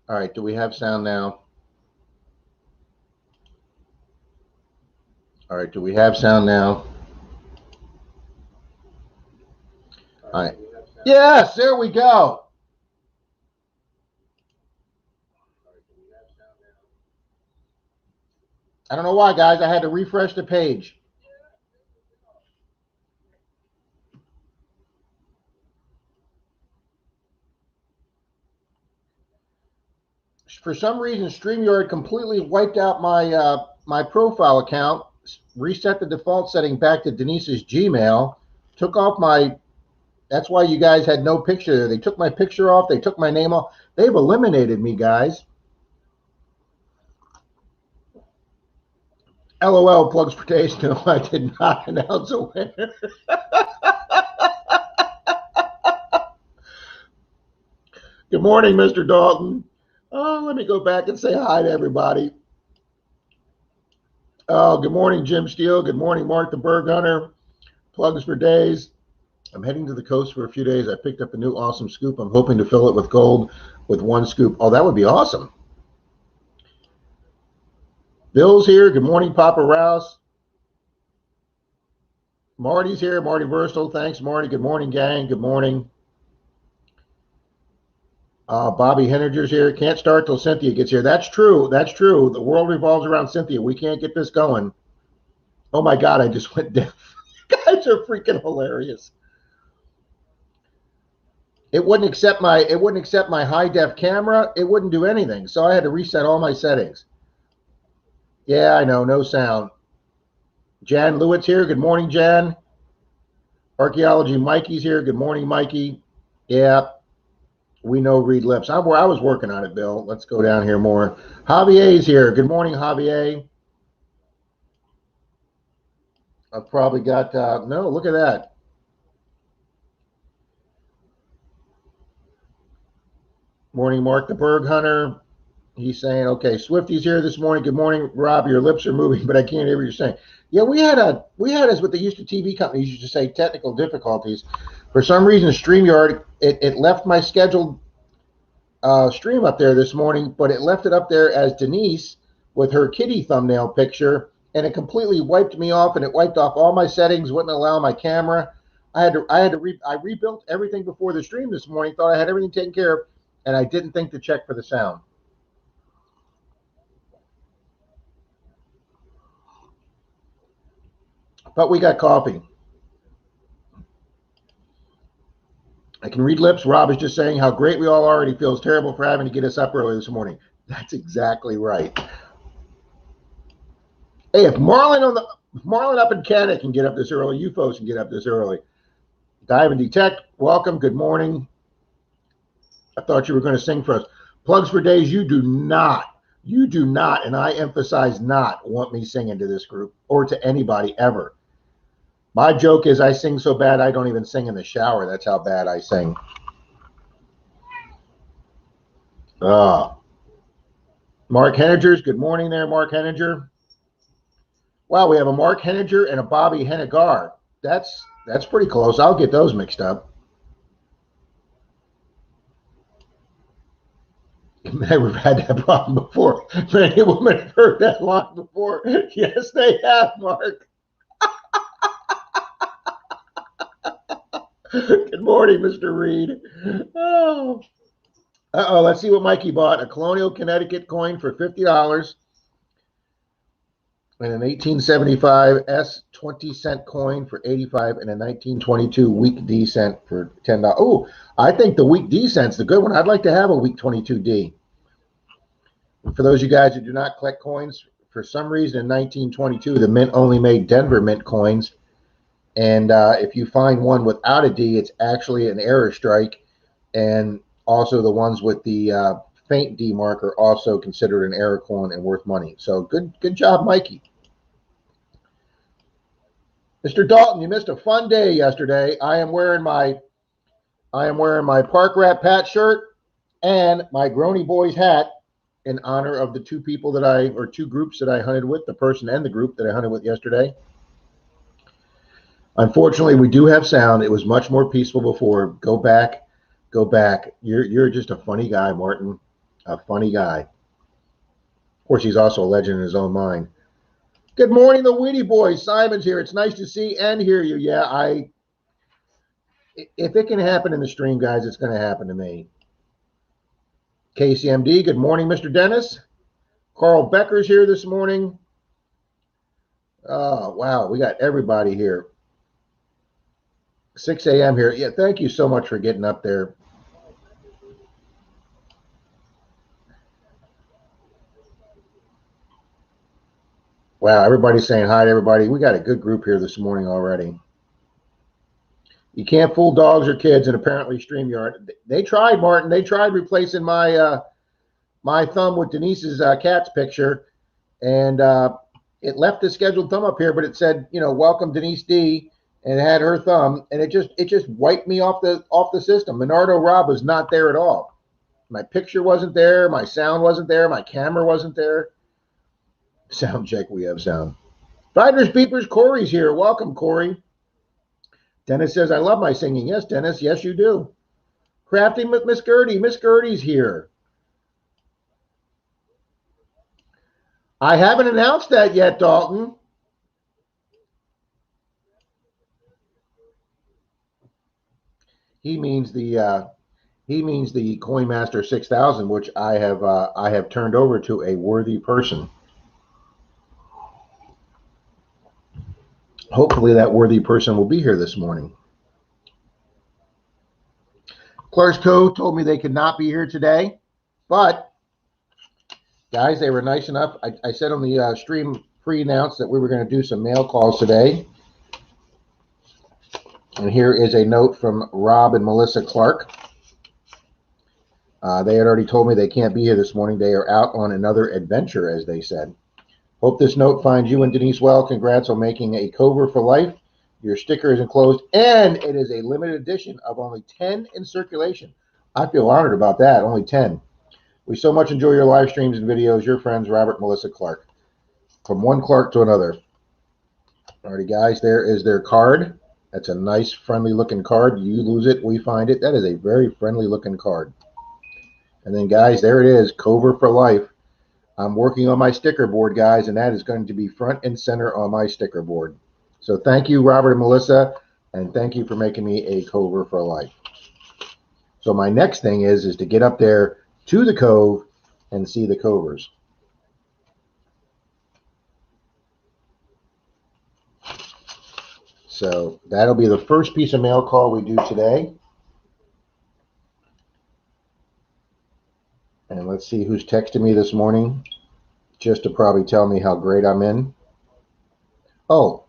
All right, do we have sound now? All right, do we have sound now? All right. Yes, there we go. I don't know why, guys. I had to refresh the page. For some reason, StreamYard completely wiped out my profile account, reset the default setting back to Denise's Gmail, took off my. That's why you guys had no picture there. They took my picture off. They took my name off. They've eliminated me, guys. LOL, plugs for taste. No, I did not announce a winner. Good morning, Mr. Dalton. Oh, let me go back and say hi to everybody. Oh, good morning, Jim Steele. Good morning, Mark the Berg Hunter. Plugs for days. I'm heading to the coast for a few days. I picked up a new awesome scoop. I'm hoping to fill it with gold with one scoop. Oh, that would be awesome. Bill's here. Good morning, Papa Rouse. Marty's here. Marty Verstal. Thanks, Marty. Good morning, gang. Good morning. Bobby Henninger's here. Can't start till Cynthia gets here. That's true. That's true. The world revolves around Cynthia. We can't get this going. Oh my God, I just went deaf. You guys are freaking hilarious. It wouldn't accept my high def camera. It wouldn't do anything. So I had to reset all my settings. Yeah, I know, no sound. Jan Lewitt's here. Good morning, Jan. Archaeology Mikey's here. Good morning, Mikey. Yeah, we know read lips. I was working on it, Bill. Let's go down here more. Javier's here. Good morning, Javier. I've probably got, no, look at that. Morning, Mark the Berg Hunter. He's saying, okay, Swifty's here this morning. Good morning, Rob. Your lips are moving, but I can't hear what you're saying. Yeah, we had as what they used to TV companies used to say, technical difficulties. For some reason, StreamYard, it left my scheduled stream up there this morning, but it left it up there as Denise with her kitty thumbnail picture, and it completely wiped me off, and it wiped off all my settings, wouldn't allow my camera. I rebuilt everything before the stream this morning, thought I had everything taken care of, and I didn't think to check for the sound. But we got coffee. I can read lips. Rob is just saying how great we all are, and he feels terrible for having to get us up early this morning. That's exactly right. Hey, if Marlon up in Canada can get up this early, you folks can get up this early. Dive and Detect, welcome. Good morning. I thought you were going to sing for us. Plugs for days. You do not, and I emphasize not, want me singing to this group or to anybody ever. My joke is I sing so bad I don't even sing in the shower. That's how bad I sing. Mark Henninger's. Good morning there, Mark Henninger. Wow, we have a Mark Henninger and a Bobby Hennigar. That's pretty close. I'll get those mixed up. Never had that problem before. Many women have heard that line before. Yes, they have, Mark. Good morning, Mr. Reed. Oh. Uh-oh, let's see what Mikey bought. A Colonial Connecticut coin for $50 and an 1875 S 20-cent coin for $85 and a 1922 week D cent for $10. Oh, I think the week D cent's the good one. I'd like to have a week 22 D. And for those of you guys who do not collect coins, for some reason in 1922, the mint only made Denver mint coins. And if you find one without a D, it's actually an error strike. And also the ones with the faint D mark are also considered an error coin and worth money. So good job, Mikey. Mr. Dalton, you missed a fun day yesterday. I am wearing my Park Rat Pat shirt and my Grony Boys hat in honor of the two groups that I hunted with, the person and the group that I hunted with yesterday. Unfortunately, we do have sound. It was much more peaceful before. Go back. You're just a funny guy, Martin. A funny guy. Of course, he's also a legend in his own mind. Good morning, the Weedy Boys. Simon's here. It's nice to see and hear you. Yeah, if it can happen in the stream, guys, it's going to happen to me. KCMD, good morning, Mr. Dennis. Carl Becker's here this morning. Oh, wow, we got everybody here. 6 a.m. here. Yeah, thank you so much for getting up there. Wow, everybody's saying hi to everybody. We got a good group here this morning already. You can't fool dogs or kids, and apparently StreamYard. They tried, Martin. They tried replacing my my thumb with Denise's cat's picture, and it left the scheduled thumb up here, but it said, you know, welcome Denise D, and it had her thumb, and it just wiped me off the system. Minardo Rob was not there at all. My picture wasn't there. My sound wasn't there. My camera wasn't there. Sound check. We have sound. Fighters Beepers. Corey's here. Welcome, Corey. Dennis says, I love my singing. Yes, Dennis. Yes, you do. Crafting with Miss Gertie. Miss Gertie's here. I haven't announced that yet, Dalton. He means the Coin Master 6000, which I have turned over to a worthy person. Hopefully that worthy person will be here this morning. Clark's Co. told me they could not be here today, but guys, they were nice enough. I said on the stream pre-announced that we were going to do some mail calls today. And here is a note from Rob and Melissa Clark. They had already told me they can't be here this morning. They are out on another adventure, as they said. Hope this note finds you and Denise well. Congrats on making a Cover for life. Your sticker is enclosed, and it is a limited edition of only 10 in circulation. I feel honored about that, only 10. We so much enjoy your live streams and videos. Your friends, Robert and Melissa Clark. From one Clark to another. Alrighty, guys, there is their card. That's a nice, friendly-looking card. You lose it, we find it. That is a very friendly-looking card. And then, guys, there it is, Cover for life. I'm working on my sticker board, guys, and that is going to be front and center on my sticker board. So thank you, Robert and Melissa, and thank you for making me a Cover for life. So my next thing is to get up there to the Cove and see the Covers. So that'll be the first piece of mail call we do today. And let's see who's texting me this morning, just to probably tell me how great I'm in. Oh.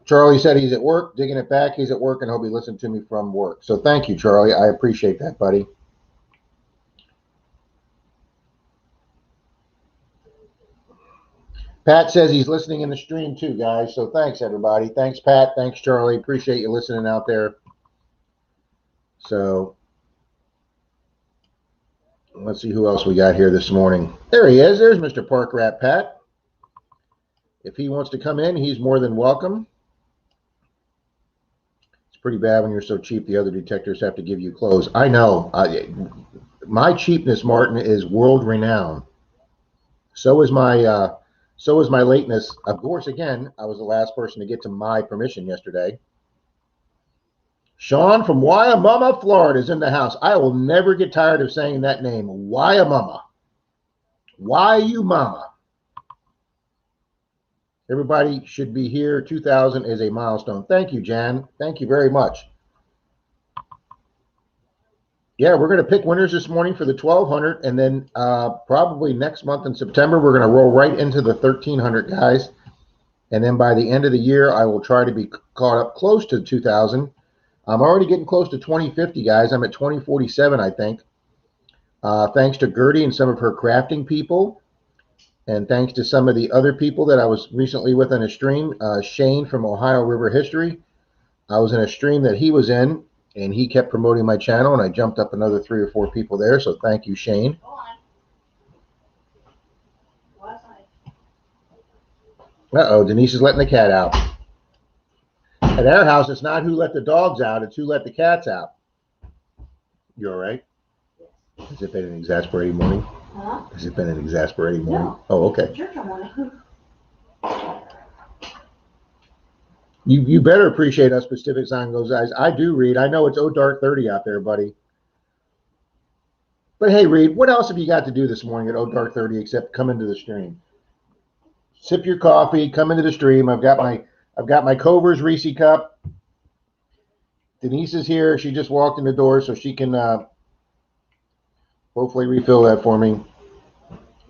Charlie said he's at work, digging it back. He's at work, and he'll be listening to me from work. So thank you, Charlie. I appreciate that, buddy. Pat says he's listening in the stream too, guys. So thanks, everybody. Thanks, Pat. Thanks, Charlie. Appreciate you listening out there. So let's see who else we got here this morning. There he is. There's Mr. Park Rat Pat. If he wants to come in, he's more than welcome. It's pretty bad when you're so cheap the other detectors have to give you clothes. I know. My cheapness, Martin, is world renowned. So is my lateness. Of course, again, I was the last person to get to my permission yesterday. Sean from Wyomama, Florida is in the house. I will never get tired of saying that name. Wyomama. Wyomama. Everybody should be here. 2000 is a milestone. Thank you, Jan. Thank you very much. Yeah, we're going to pick winners this morning for the 1200, and then probably next month in September, we're going to roll right into the 1300, guys. And then by the end of the year, I will try to be caught up close to 2000. I'm already getting close to 2050, guys. I'm at 2047, I think. Thanks to Gertie and some of her crafting people. And thanks to some of the other people that I was recently with on a stream. Shane from Ohio River History. I was in a stream that he was in, and he kept promoting my channel, and I jumped up another 3 or 4 people there. So thank you, Shane. Uh-oh, Denise is letting the cat out. At our house, it's not who let the dogs out, it's who let the cats out. You all right? Has it been an exasperating morning? Huh? Has it been an exasperating morning? No. Oh, okay. Church on morning. You better appreciate us Pacific Sign those eyes. I do, Reed. I know it's dark 30 out there, buddy. But hey, Reed, what else have you got to do this morning at dark 30 except come into the stream? Sip your coffee, come into the stream. I've got my Culver's Reese cup. Denise is here. She just walked in the door, so she can hopefully refill that for me.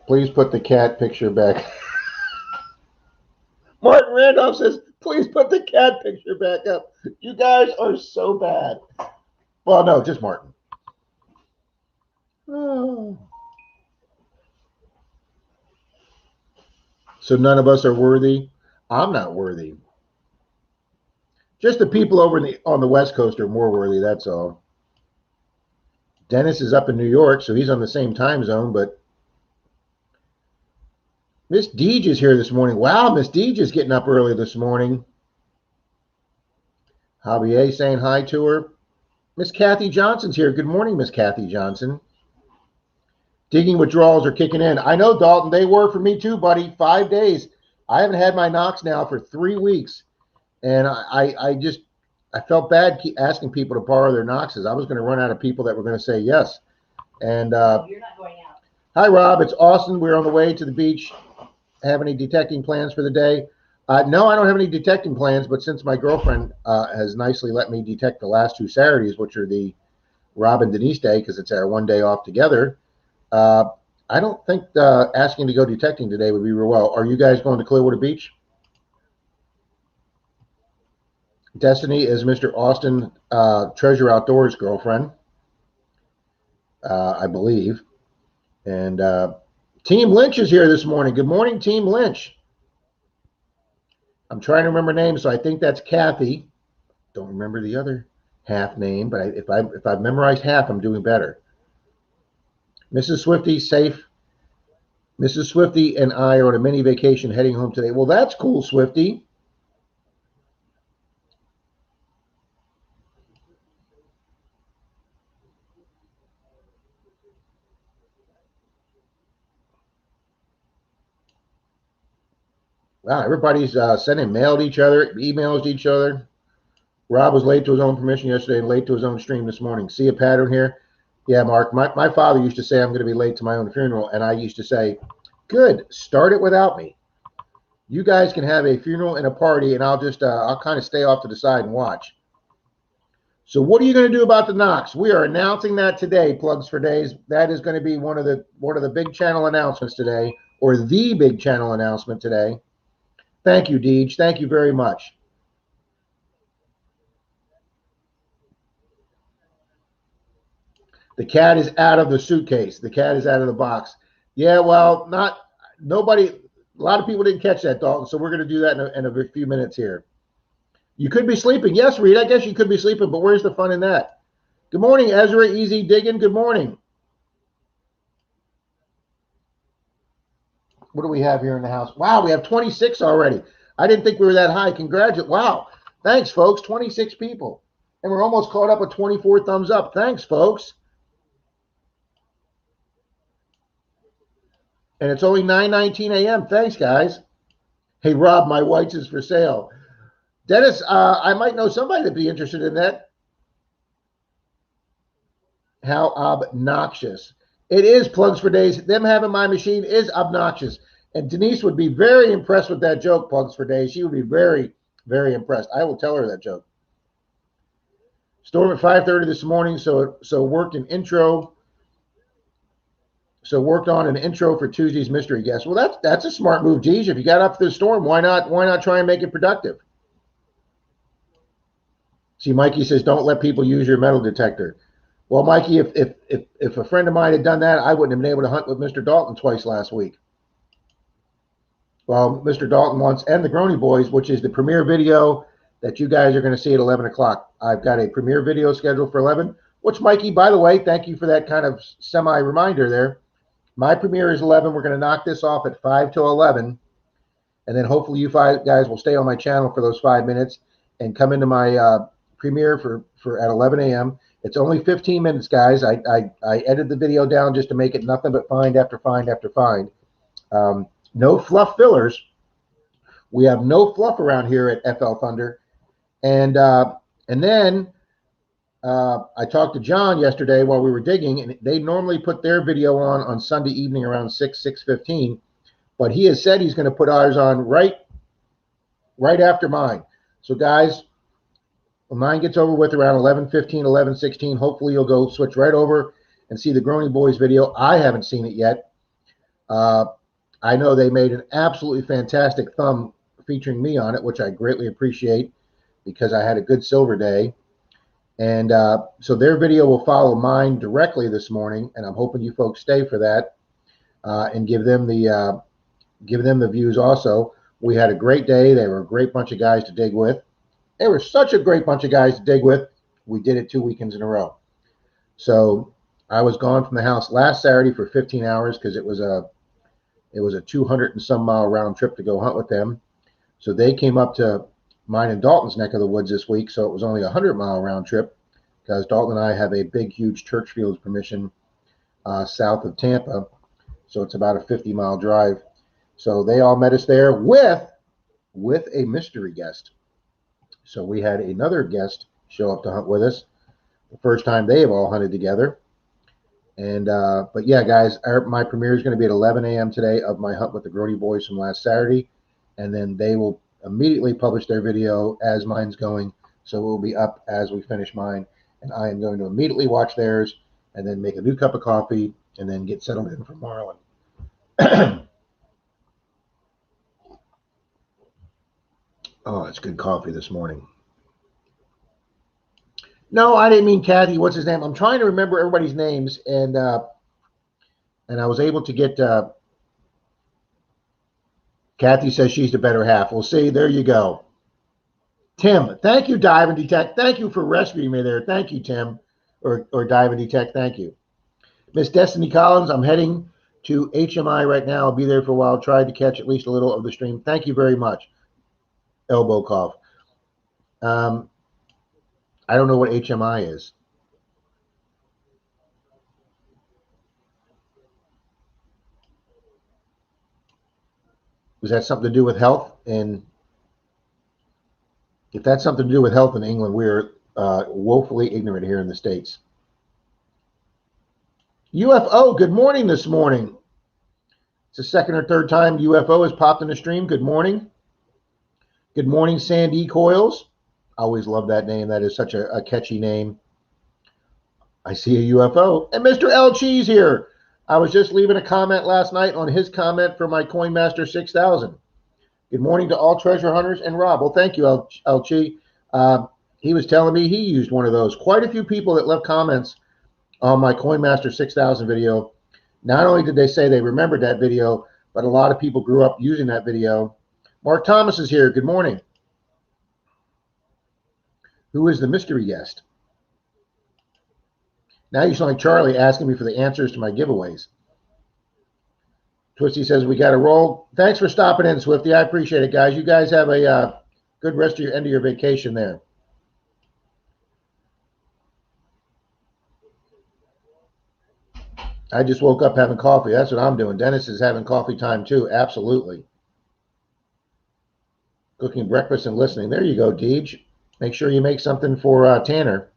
Please put the cat picture back. Martin Randolph says, please put the cat picture back up. You guys are so bad. Well, no, just Martin. Oh. So none of us are worthy. I'm not worthy. Just the people over on the West Coast are more worthy, that's all. Dennis is up in New York, so he's on the same time zone, but Miss Deej is here this morning. Wow, Miss Deej is getting up early this morning. Javier saying hi to her. Miss Kathy Johnson's here. Good morning, Miss Kathy Johnson. Digging withdrawals are kicking in. I know, Dalton, they were for me too, buddy. 5 days. I haven't had my knocks now for 3 weeks. And I felt bad asking people to borrow their Knoxes. I was going to run out of people that were going to say yes. And You're not going out. Hi, Rob. It's Austin. We're on the way to the beach. Have any detecting plans for the day? No, I don't have any detecting plans, but since my girlfriend has nicely let me detect the last 2 Saturdays, which are the Rob and Denise day, because it's our 1 day off together, I don't think asking to go detecting today would be real well. Are you guys going to Clearwater Beach? Destiny is Mr. Austin Treasure Outdoors girlfriend, I believe. And Team Lynch is here this morning. Good morning, Team Lynch. I'm trying to remember names, so I think that's Kathy. Don't remember the other half name, but if I've memorized half, I'm doing better. Mrs. Swifty, safe. Mrs. Swifty and I are on a mini vacation heading home today. Well, that's cool, Swifty. Wow, everybody's sending mail to each other, emails to each other. Rob was late to his own permission yesterday and late to his own stream this morning. See a pattern here? Yeah, Mark. My father used to say I'm going to be late to my own funeral, and I used to say, good, start it without me. You guys can have a funeral and a party, and I'll kind of stay off to the side and watch. So what are you going to do about the Knox? We are announcing that today, Plugs for Days. That is going to be one of the big channel announcements today, or the big channel announcement today. Thank you, Deej. Thank you very much. The cat is out of the suitcase. The cat is out of the box. Yeah, well, nobody, a lot of people didn't catch that, Dalton, so we're going to do that in a few minutes here. You could be sleeping. Yes, Reed, I guess you could be sleeping, but where's the fun in that? Good morning, Ezra. Easy digging. Good morning. What do we have here in the house? Wow, we have 26 already. I didn't think we were that high. Congratulations. Wow. Thanks, folks. 26 people. And we're almost caught up with 24 thumbs up. Thanks, folks. And it's only 9:19 a.m. Thanks, guys. Hey, Rob, my whites is for sale. Dennis, I might know somebody that'd be interested in that. How obnoxious. It is, Plugs for Days. Them having my machine is obnoxious. And Denise would be very impressed with that joke, Plugs for Days. She would be very, very impressed. I will tell her that joke. Storm at 5:30 this morning, so worked an intro. So worked on an intro for Tuesday's mystery guest. Well, that's a smart move, Deej. If you got up for the storm, why not try and make it productive? See, Mikey says, don't let people use your metal detector. Well, Mikey, if a friend of mine had done that, I wouldn't have been able to hunt with Mr. Dalton twice last week. Well, Mr. Dalton wants, and the Grony Boys, which is the premiere video that you guys are going to see at 11 o'clock. I've got a premiere video scheduled for 11, which, Mikey, by the way, thank you for that kind of semi-reminder there. My premiere is 11. We're going to knock this off at 5 till 11. And then hopefully you guys will stay on my channel for those 5 minutes. and come into my premiere for at 11 a.m. It's only 15 minutes, guys. I edited the video down just to make it nothing but find after find after find. No fluff fillers. We have no fluff around here at FL Thunder. And then I talked to John yesterday while we were digging, and they normally put their video on Sunday evening around 6:15. But he has said he's going to put ours on right after mine. So guys, when mine gets over with around 11:15, 11:16, hopefully you'll go switch right over and see the Groaning Boys video. I haven't seen it yet. I know they made an absolutely fantastic thumb featuring me on it, which I greatly appreciate because I had a good silver day. And so their video will follow mine directly this morning, and I'm hoping you folks stay for that and give them the views also. We had a great day. They were a great bunch of guys to dig with. They were such a great bunch of guys to dig with. We did it 2 weekends in a row. So I was gone from the house last Saturday for 15 hours because it was a 200 and some mile round trip to go hunt with them. So they came up to mine and Dalton's neck of the woods this week, so it was only a 100-mile round trip because Dalton and I have a big, huge Churchfields permission south of Tampa, so it's about a 50-mile drive. So they all met us there with a mystery guest. So we had another guest show up to hunt with us, the first time they have all hunted together. And but yeah, guys, my premiere is going to be at 11 a.m. today of my hunt with the Grody Boys from last Saturday, and then they will immediately publish their video as mine's going, so it will be up as we finish mine, and I am going to immediately watch theirs and then make a new cup of coffee and then get settled in for Marlin. Oh, it's good coffee this morning. No, I didn't mean Kathy. What's his name? I'm trying to remember everybody's names, and I was able to get Kathy says she's the better half. We'll see. There you go. Tim, thank you, Dive and Detect. Thank you for rescuing me there. Thank you, Tim, or Dive and Detect. Thank you. Miss Destiny Collins, I'm heading to HMI right now. I'll be there for a while. Tried to catch at least a little of the stream. Thank you very much. Elbow cough. I don't know what HMI is. Does that something to do with health? And if that's something to do with health in England, we're woefully ignorant here in the States. UFO, good morning this morning. It's the second or third time UFO has popped in the stream. Good morning. Good morning, Sandy Coils. I always love that name. That is such a catchy name. I see a UFO. And Mr. L. Cheese here. I was just leaving a comment last night on his comment for my CoinMaster 6000. Good morning to all treasure hunters and Rob. Well, thank you, El Chi. He was telling me he used one of those. Quite a few people that left comments on my CoinMaster 6000 video. Not only did they say they remembered that video, but a lot of people grew up using that video. Mark Thomas is here. Good morning. Who is the mystery guest? Now you sound like Charlie asking me for the answers to my giveaways. Twisty says we got to roll. Thanks for stopping in, Swifty. I appreciate it, guys. You guys have a good rest of your end of your vacation there. I just woke up having coffee. That's what I'm doing. Dennis is having coffee time too. Absolutely. Cooking breakfast and listening. There you go, Deej. Make sure you make something for Tanner.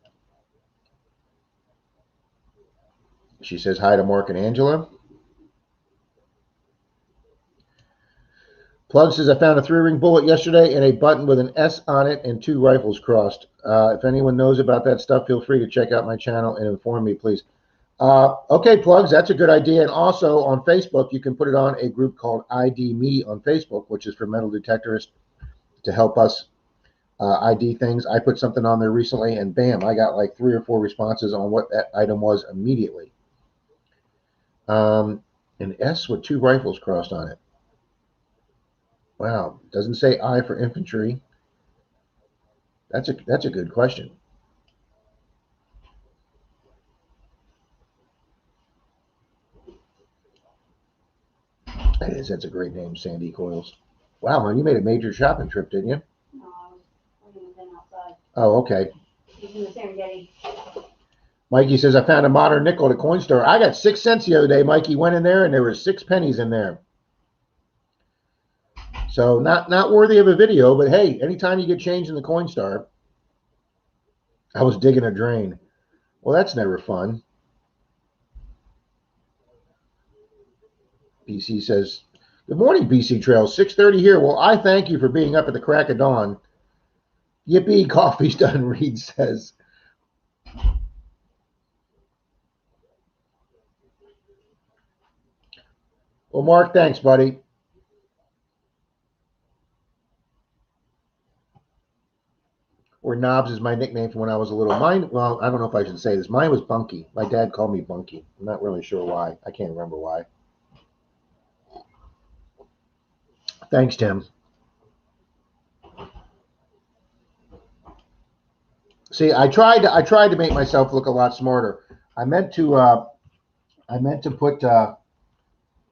She says hi to Mark and Angela. Plug says I found a 3-ring bullet yesterday and a button with an S on it and 2 rifles crossed. If anyone knows about that stuff, feel free to check out my channel and inform me, please. Okay, Plugs, that's a good idea. And also on Facebook, you can put it on a group called ID Me on Facebook, which is for metal detectorists to help us ID things. I put something on there recently, and bam, I got like 3 or 4 responses on what that item was immediately. An S with 2 rifles crossed on it. Wow, doesn't say I for infantry. That's a good question. That is, that's a great name, Sandy Coils. Wow, man, you made a major shopping trip, didn't you? Oh, okay. He's in the Serengeti. Mikey says, I found a modern nickel at a coin store. I got 6 cents the other day. Mikey went in there and there were 6 pennies in there. So not worthy of a video, but hey, anytime you get change in the coin store. I was digging a drain. Well, that's never fun. BC says, good morning, BC Trails. 6:30 here. Well, I thank you for being up at the crack of dawn. Yippee, coffee's done, Reed says. Well, Mark, thanks, buddy. Or Knobs is my nickname from when I was a little. Mine, well, I don't know if I should say this. Mine was Bunky. My dad called me Bunky. I'm not really sure why. I can't remember why. Thanks, Tim. See, I tried to make myself look a lot smarter. I meant to put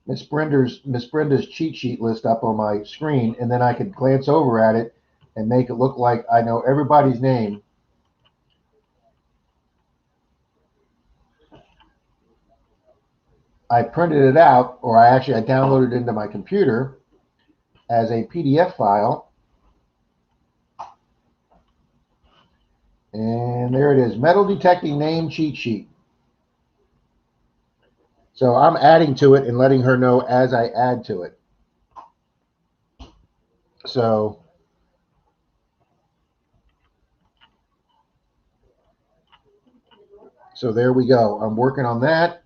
Miss Brenda's cheat sheet list up on my screen, and then I could glance over at it and make it look like I know everybody's name. I printed it out, or I downloaded it into my computer as a PDF file. And there it is, metal detecting name cheat sheet. So I'm adding to it and letting her know as I add to it. So there we go. I'm working on that.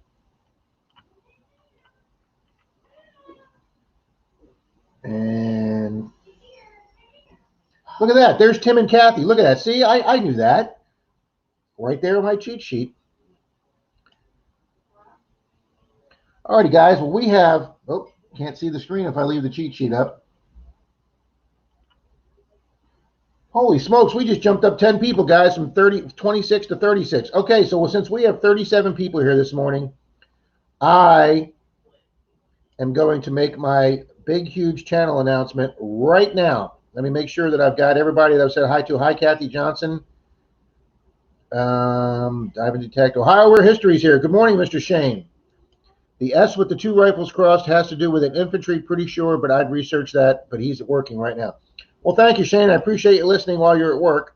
And look at that. There's Tim and Kathy. Look at that. See, I knew that. Right there on my cheat sheet. Alrighty, guys. Well, we have, oh, can't see the screen if I leave the cheat sheet up. Holy smokes, we just jumped up 10 people, guys, from 26 to 36. Okay, so since we have 37 people here this morning, I am going to make my big, huge channel announcement right now. Let me make sure that I've got everybody that I've said hi to. Hi, Kathy Johnson. Dive and Detect. Ohio Where History's here. Good morning, Mr. Shane. The S with the 2 rifles crossed has to do with an infantry, pretty sure, but I'd research that, but he's working right now. Well, thank you, Shane. I appreciate you listening while you're at work.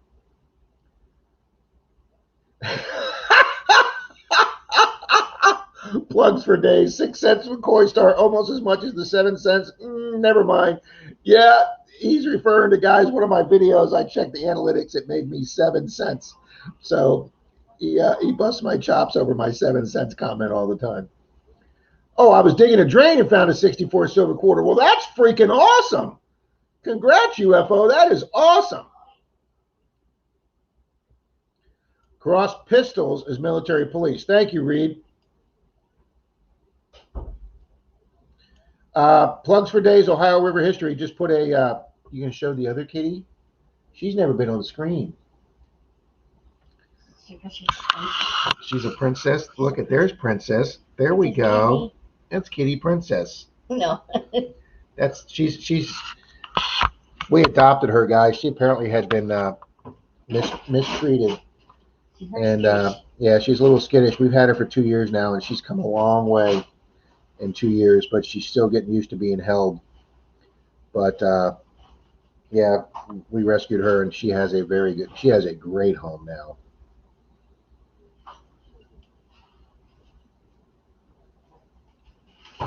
Plugs for days. 6 cents from Coinstar, almost as much as the 7 cents. Never mind. Yeah, he's referring to, guys, one of my videos. I checked the analytics. It made me 7 cents. So he busts my chops over my 7 cents comment all the time. Oh, I was digging a drain and found a 64 silver quarter. Well, that's freaking awesome. Congrats, UFO. That is awesome. Cross pistols is military police. Thank you, Reed. Plugs for days, Ohio River History. Just put a, you gonna show the other kitty? She's never been on the screen. She's a princess. Look at, there's Princess. There we go. That's Kitty Princess. No. she's we adopted her, guys. She apparently had been mistreated. And yeah, she's a little skittish. We've had her for 2 years now, and she's come a long way in 2 years, but she's still getting used to being held. But yeah, we rescued her, and she has a great home now.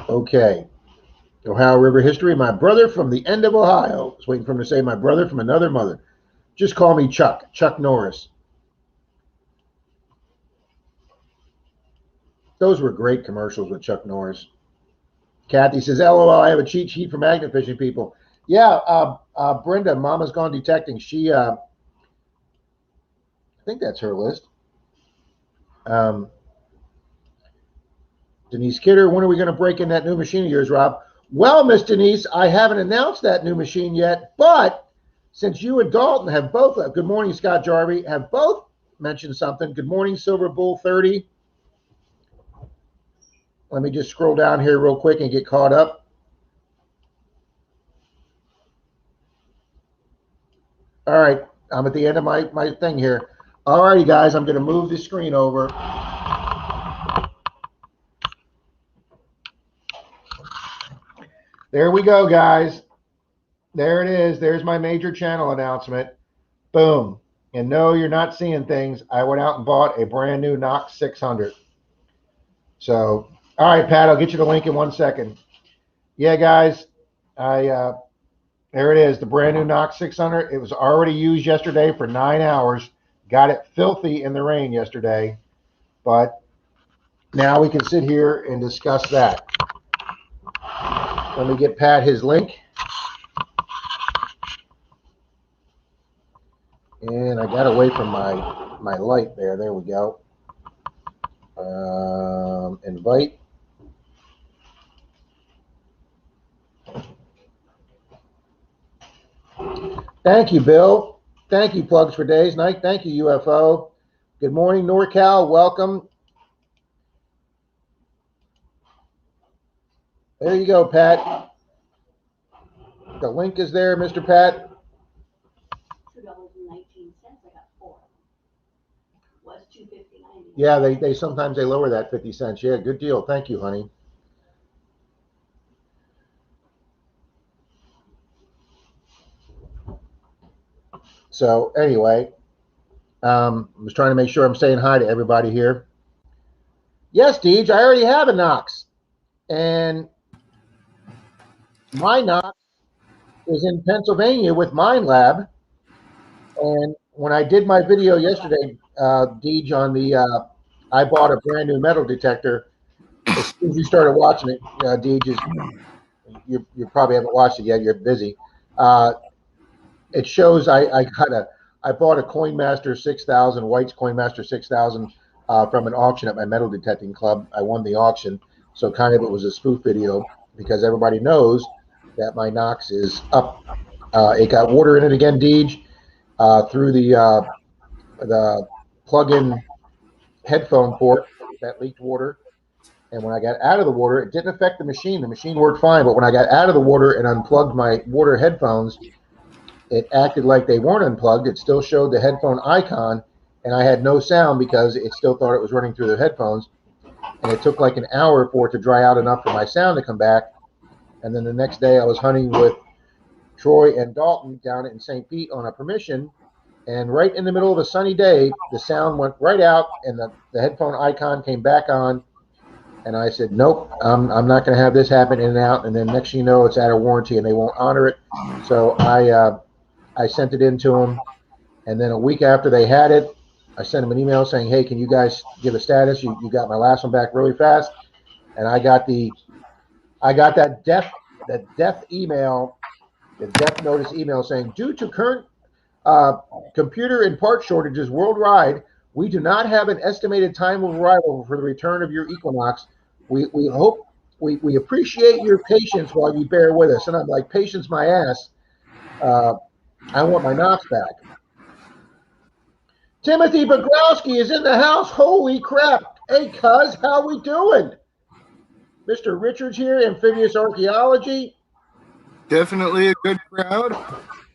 Okay. Ohio River History. My brother from the end of Ohio. I was waiting for him to say my brother from another mother. Just call me Chuck Norris. Those were great commercials with Chuck Norris. Kathy says, LOL, I have a cheat sheet for magnet fishing people. Yeah, Brenda, Mama's Gone Detecting. She, I think that's her list. Denise Kidder, when are we going to break in that new machine of yours, Rob? Well, Miss Denise, I haven't announced that new machine yet, but since you and Dalton have both, good morning, Scott Jarvie, have both mentioned something. Good morning, Silver Bull 30. Let me just scroll down here real quick and get caught up. All right. I'm at the end of my thing here. All righty, guys, I'm going to move the screen over. There we go, guys. There it is. There's my major channel announcement. Boom. And no, you're not seeing things. I went out and bought a brand new Knox 600. So, all right, Pat, I'll get you the link in 1 second. Yeah, guys, there it is, the brand new Knox 600. It was already used yesterday for 9 hours. Got it filthy in the rain yesterday, but now we can sit here and discuss that. Let me get Pat his link. And I got away from my light there. There we go. Invite. Thank you, Bill. Thank you, Plugs for Days Night. Thank you, UFO. Good morning, NorCal. Welcome. There you go, Pat. The link is there, Mr. Pat. $2.19. I got 4. Was $2.59. Yeah, they sometimes they lower that 50 cents. Yeah, good deal. Thank you, honey. So anyway, I was trying to make sure I'm saying hi to everybody here. Yes, Deej, I already have a Knox, and my Knox is in Pennsylvania with Mine Lab. And when I did my video yesterday, Deej, on the I bought a brand new metal detector. As soon as you started watching it, Deej, you probably haven't watched it yet. You're busy. It shows I bought a Coinmaster 6000, White's Coinmaster 6000 from an auction at my metal detecting club. I won the auction, so kind of it was a spoof video because everybody knows that my Knox is up. It got water in it again, Deej, through the plug-in headphone port that leaked water. And when I got out of the water, it didn't affect the machine. The machine worked fine, but when I got out of the water and unplugged my water headphones, it acted like they weren't unplugged. It still showed the headphone icon, and I had no sound because it still thought it was running through the headphones. And it took like an hour for it to dry out enough for my sound to come back. And then the next day I was hunting with Troy and Dalton down in St. Pete on a permission. And right in the middle of a sunny day, the sound went right out and the headphone icon came back on. And I said, nope, I'm not going to have this happen in and out. And then next thing you know, it's out of warranty and they won't honor it. So I sent it in to them. And then a week after they had it, I sent them an email saying, hey, can you guys give a status? You got my last one back really fast. And I got that death email, the death notice email saying, due to current computer and part shortages worldwide, we do not have an estimated time of arrival for the return of your Equinox. We appreciate your patience while you bear with us. And I'm like, patience my ass. I want my Knox back. Timothy Bogrowski is in the house. Holy crap. Hey, cuz, how we doing? Mr. Richards here, Amphibious Archaeology. Definitely a good crowd.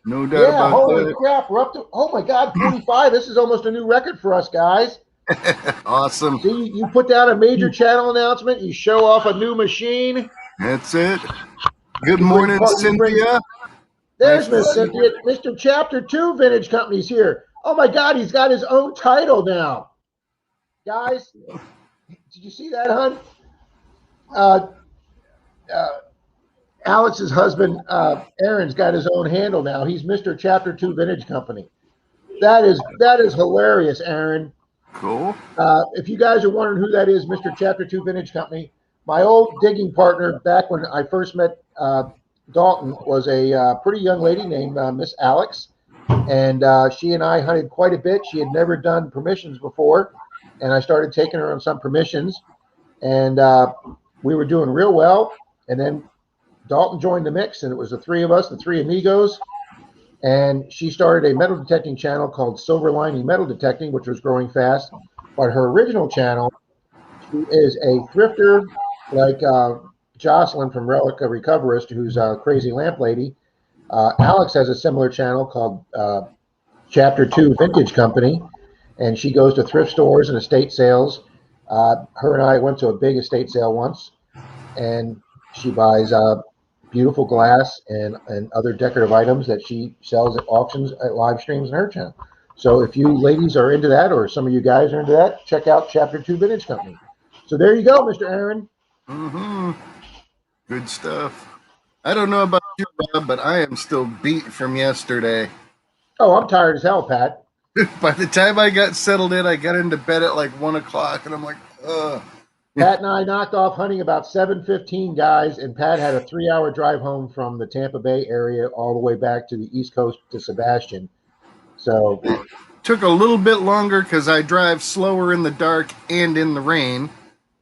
No doubt about holy that. Crap. We're up to, oh my God, 45. This is almost a new record for us, guys. Awesome. See, you put down a major channel announcement. You show off a new machine. That's it. Good morning, Cynthia. There's Miss Cynthia. Mr. Chapter 2 Vintage Company's here. Oh my God, he's got his own title now. Guys, did you see that, hon? Alex's husband, Aaron's got his own handle now. He's Mr. Chapter 2 Vintage Company. That is hilarious, Aaron. Cool. If you guys are wondering who that is, Mr. Chapter 2 Vintage Company, my old digging partner back when I first met Dalton was a pretty young lady named Miss Alex. And she and I hunted quite a bit. She had never done permissions before. And I started taking her on some permissions. And we were doing real well. And then Dalton joined the mix, and it was the three of us, the three amigos. And she started a metal detecting channel called Silver Lining Metal Detecting, which was growing fast. But her original channel, she is a thrifter like Jocelyn from Relic, a Recoverist, who's a crazy lamp lady. Alex has a similar channel called Chapter 2 Vintage Company, and she goes to thrift stores and estate sales. Her and I went to a big estate sale once, and she buys beautiful glass and other decorative items that she sells at auctions, at live streams in her channel. So if you ladies are into that, or some of you guys are into that, check out Chapter 2 Vintage Company. So there you go, Mr. Aaron. Mm-hmm. Good stuff. I don't know about you, Rob, but I am still beat from yesterday. Oh, I'm tired as hell, Pat. By the time I got settled in, I got into bed at like 1 o'clock, and I'm like, ugh. Pat and I knocked off hunting about 7:15, guys, and Pat had a 3-hour drive home from the Tampa Bay area all the way back to the East Coast to Sebastian. So Took a little bit longer because I drive slower in the dark and in the rain.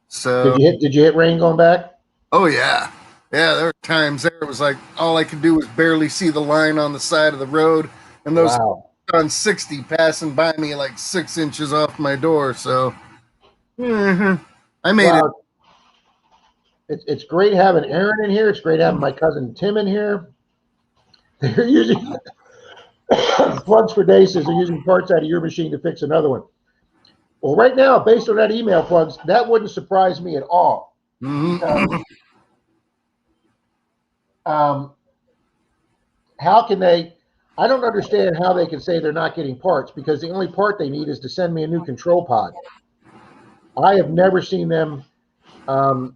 So did you hit rain going back? oh yeah. Yeah, there were times there it was like all I could do was barely see the line on the side of the road, and those Wow. on 60 passing by me like 6 inches off my door. So I made it. Wow. It's great having Aaron in here. It's great having my cousin Tim in here. They're using plugs for days says they're using parts out of your machine to fix another one. Well, right now, based on that email, plugs, that wouldn't surprise me at all. Mhm. How can they? I don't understand how they can say they're not getting parts, because the only part they need is to send me a new control pod. I have never seen them. I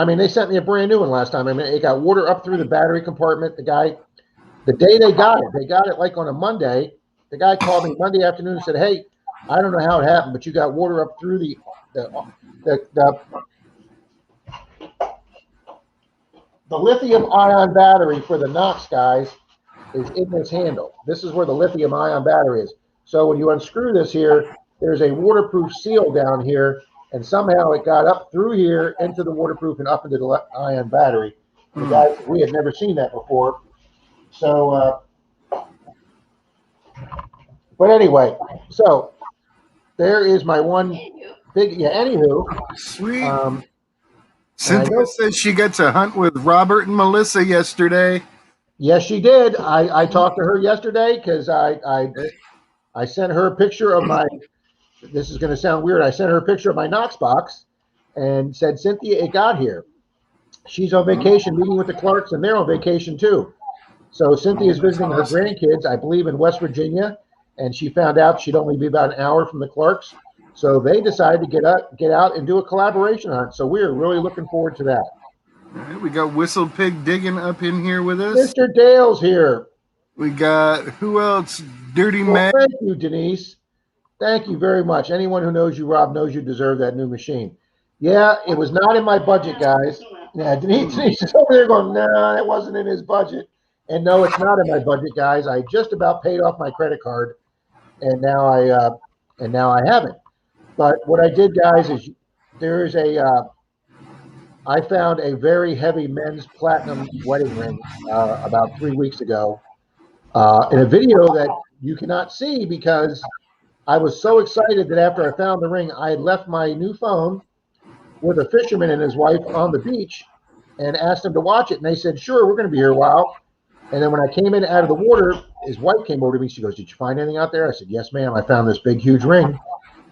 mean, they sent me a brand new one last time. I mean, it got water up through the battery compartment. The day they got it like on a Monday. The guy called me Monday afternoon and said, "Hey, I don't know how it happened, but you got water up through the lithium ion battery for the Knox guys is in this handle. This is where the lithium ion battery is. So when you unscrew this here, there's a waterproof seal down here, and somehow it got up through here into the waterproof and up into the ion battery. The guys, we had never seen that before. So, but anyway, so there is my one big, yeah, anywho. Sweet. And I Cynthia know, says she got to hunt with Robert and Melissa yesterday. yes, she did. I talked to her yesterday because I sent her a picture of my, this is going to sound weird. I sent her a picture of my Knox box and said, Cynthia, it got here. She's on vacation meeting with the Clarks, and they're on vacation too. So Cynthia's visiting her grandkids, I believe, in West Virginia, and she found out she'd only be about an hour from the Clarks. So they decided to get out and do a collaboration hunt. So we're really looking forward to that. All right, we got Whistle Pig Digging up in here with us. Mr. Dale's here. We got, who else? Dirty Well, Mac. thank you, Denise. Thank you very much. Anyone who knows you, Rob, knows you deserve that new machine. Yeah, it was not in my budget, guys. Yeah, Denise is over there going, no, it wasn't in his budget. And no, it's not in my budget, guys. I just about paid off my credit card, and now I haven't. But what I did, guys, is there is I found a very heavy men's platinum wedding ring about 3 weeks ago in a video that you cannot see because I was so excited that after I found the ring, I had left my new phone with a fisherman and his wife on the beach and asked them to watch it. And they said, sure, we're going to be here a while. And then when I came in out of the water, his wife came over to me. She goes, did you find anything out there? I said, yes, ma'am. I found this big, huge ring.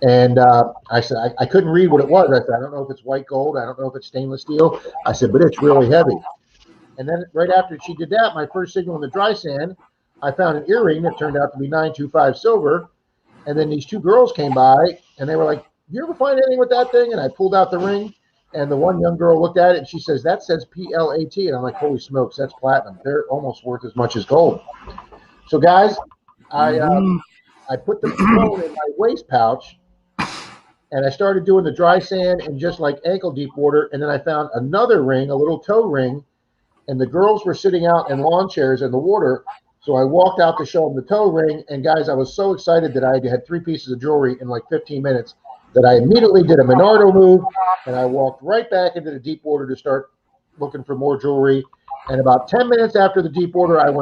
And I said, I couldn't read what it was. I said, I don't know if it's white gold. I don't know if it's stainless steel. I said, but it's really heavy. And then right after she did that, my first signal in the dry sand, I found an earring that turned out to be 925 silver. And then these two girls came by, and they were like, you ever find anything with that thing? And I pulled out the ring, and the one young girl looked at it, and she says, that says PLAT. And I'm like, holy smokes, that's platinum. They're almost worth as much as gold. So, guys, I put the phone in my waist pouch, and I started doing the dry sand and just like ankle deep water. And then I found another ring, a little toe ring, and the girls were sitting out in lawn chairs in the water. So I walked out to show them the toe ring. And guys, I was so excited that I had 3 pieces of jewelry in like 15 minutes that I immediately did a Menardo move. And I walked right back into the deep water to start looking for more jewelry. And about 10 minutes after the deep water, I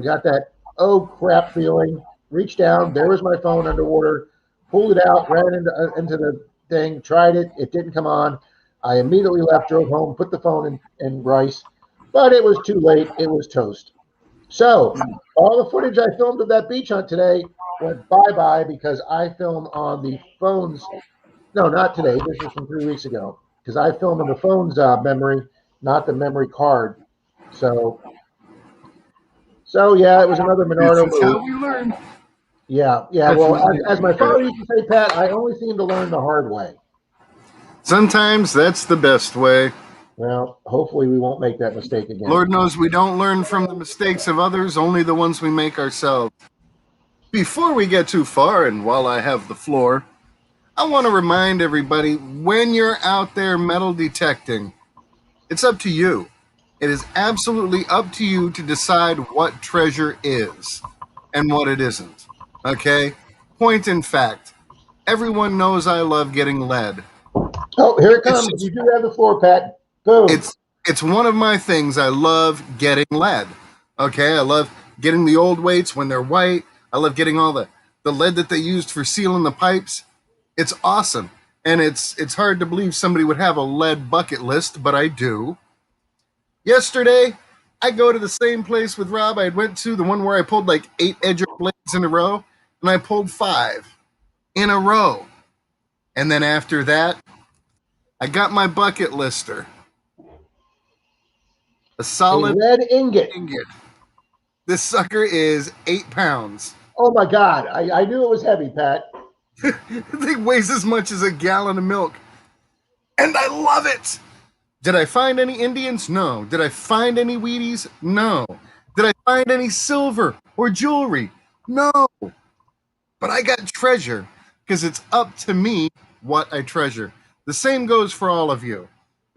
got that, oh crap feeling, reached down. There was my phone underwater, pulled it out, ran into the thing, tried it. It didn't come on. I immediately left, drove home, put the phone in rice, but it was too late. It was toast. So all the footage I filmed of that beach hunt today went bye-bye because I film on the phone's. No, not today. This is from 3 weeks ago because I film in the phone's memory, not the memory card. So, yeah, it was another This Minardo is how move. we learn. Yeah. Well, as my father used to say, Pat, I only seem to learn the hard way. Sometimes that's the best way. Well, hopefully we won't make that mistake again. Lord knows we don't learn from the mistakes of others, only the ones we make ourselves. Before we get too far, and while I have the floor, I want to remind everybody, when you're out there metal detecting, it's up to you. It is absolutely up to you to decide what treasure is and what it isn't. Okay? Point in fact, everyone knows I love getting lead. Oh, here it It's comes. You do have the floor, Pat. Boom. it's one of my things. I love getting lead. Okay? I love getting the old weights when they're white. I love getting all the lead that they used for sealing the pipes. It's awesome. And it's hard to believe somebody would have a lead bucket list, but I do. Yesterday, I go to the same place with Rob I went to, the one where I pulled like 8 edger blades in a row, and I pulled 5 in a row. And then after that, I got my bucket lister. A solid lead ingot. This sucker is 8 pounds. Oh my God. I knew it was heavy, Pat. The thing weighs as much as a gallon of milk. And I love it. Did I find any Indians? No. Did I find any Wheaties? No. Did I find any silver or jewelry? No. But I got treasure because it's up to me what I treasure. The same goes for all of you.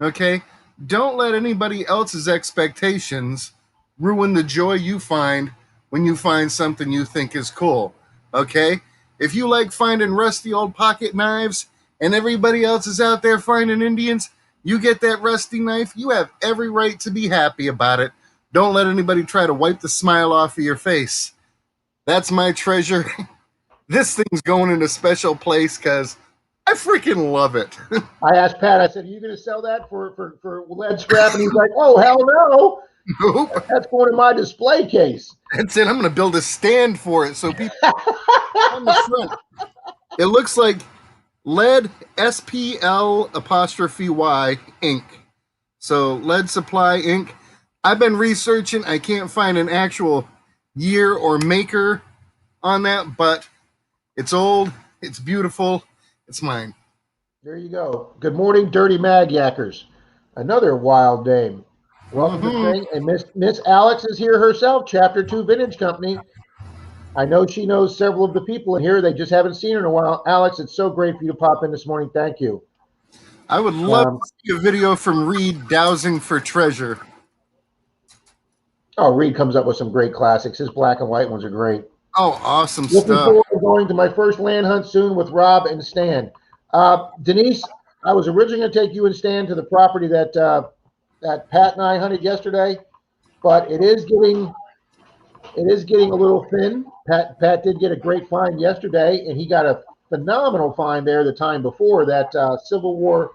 Okay? Don't let anybody else's expectations ruin the joy you find when you find something you think is cool. Okay? If you like finding rusty old pocket knives and everybody else is out there finding Indians, you get that rusty knife, you have every right to be happy about it. Don't let anybody try to wipe the smile off of your face. That's my treasure. This thing's going in a special place because I freaking love it. I asked Pat, I said, are you going to sell that for lead scrap? And he's like, oh, hell no. Nope. That's going in my display case. That's it. I'm going to build a stand for it so people on the front. It looks like lead SPL''Y ink. So lead supply ink. I've been researching. I can't find an actual year or maker on that, but it's old. It's beautiful. It's mine. There you go. Good morning, Dirty Mag Yackers. Another wild name. Welcome to the thing. And Miss Alex is here herself, Chapter 2 Vintage Company. I know she knows several of the people in here. They just haven't seen her in a while. Alex, it's so great for you to pop in this morning. Thank you. I would love to see a video from Reed dowsing for treasure. Oh, Reed comes up with some great classics. His black and white ones are great. Oh, awesome Looking stuff. forward to going to my first land hunt soon with Rob and Stan. Denise, I was originally going to take you and Stan to the property that Pat and I hunted yesterday, but it is getting a little thin. Pat did get a great find yesterday, and he got a phenomenal find there the time before, that Civil War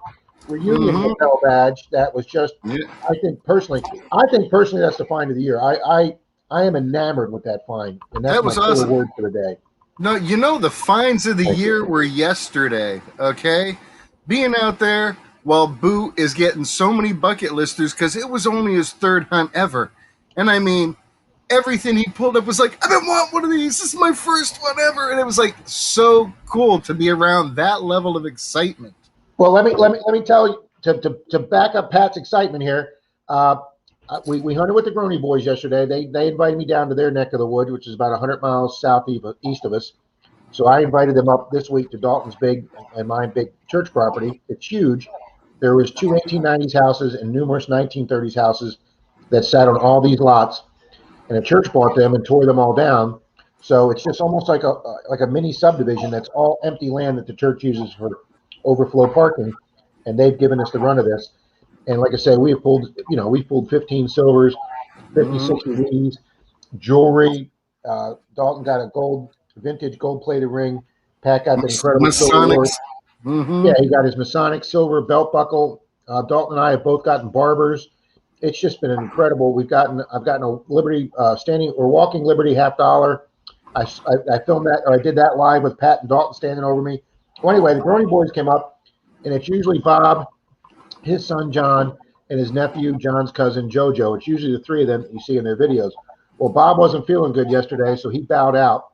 reunion lapel badge. That was just, I think personally that's the find of the year. I am enamored with that find, and that's my awesome word for the day. No, you know, the finds of the year were yesterday, okay? Being out there while Boo is getting so many bucket listers because it was only his 3rd hunt ever. And I mean, everything he pulled up was like, I don't want one of these. This is my first one ever. And it was like so cool to be around that level of excitement. Well, let me tell you, to back up Pat's excitement here. We hunted with the Groney boys yesterday. They invited me down to their neck of the woods, which is about 100 miles southeast of us. So I invited them up this week to Dalton's big and mine big church property. It's huge. There was 2 1890s houses and numerous 1930s houses that sat on all these lots, and a church bought them and tore them all down. So it's just almost like a mini subdivision that's all empty land that the church uses for overflow parking, and they've given us the run of this. And like I said, we've pulled 15 silvers, 50, 60 Wheaties, jewelry. Dalton got a vintage gold-plated ring. Pat got the incredible silver. Yeah, he got his Masonic silver belt buckle. Dalton and I have both gotten Barbers. it's just been incredible. I've gotten a Liberty standing or walking Liberty $50. I filmed that, or I did that live with Pat and Dalton standing over me. Well, anyway, the Brony boys came up, and it's usually Bob, his son John, and his nephew John's cousin JoJo. It's usually the three of them that you see in their videos. Well, Bob wasn't feeling good yesterday, so he bowed out.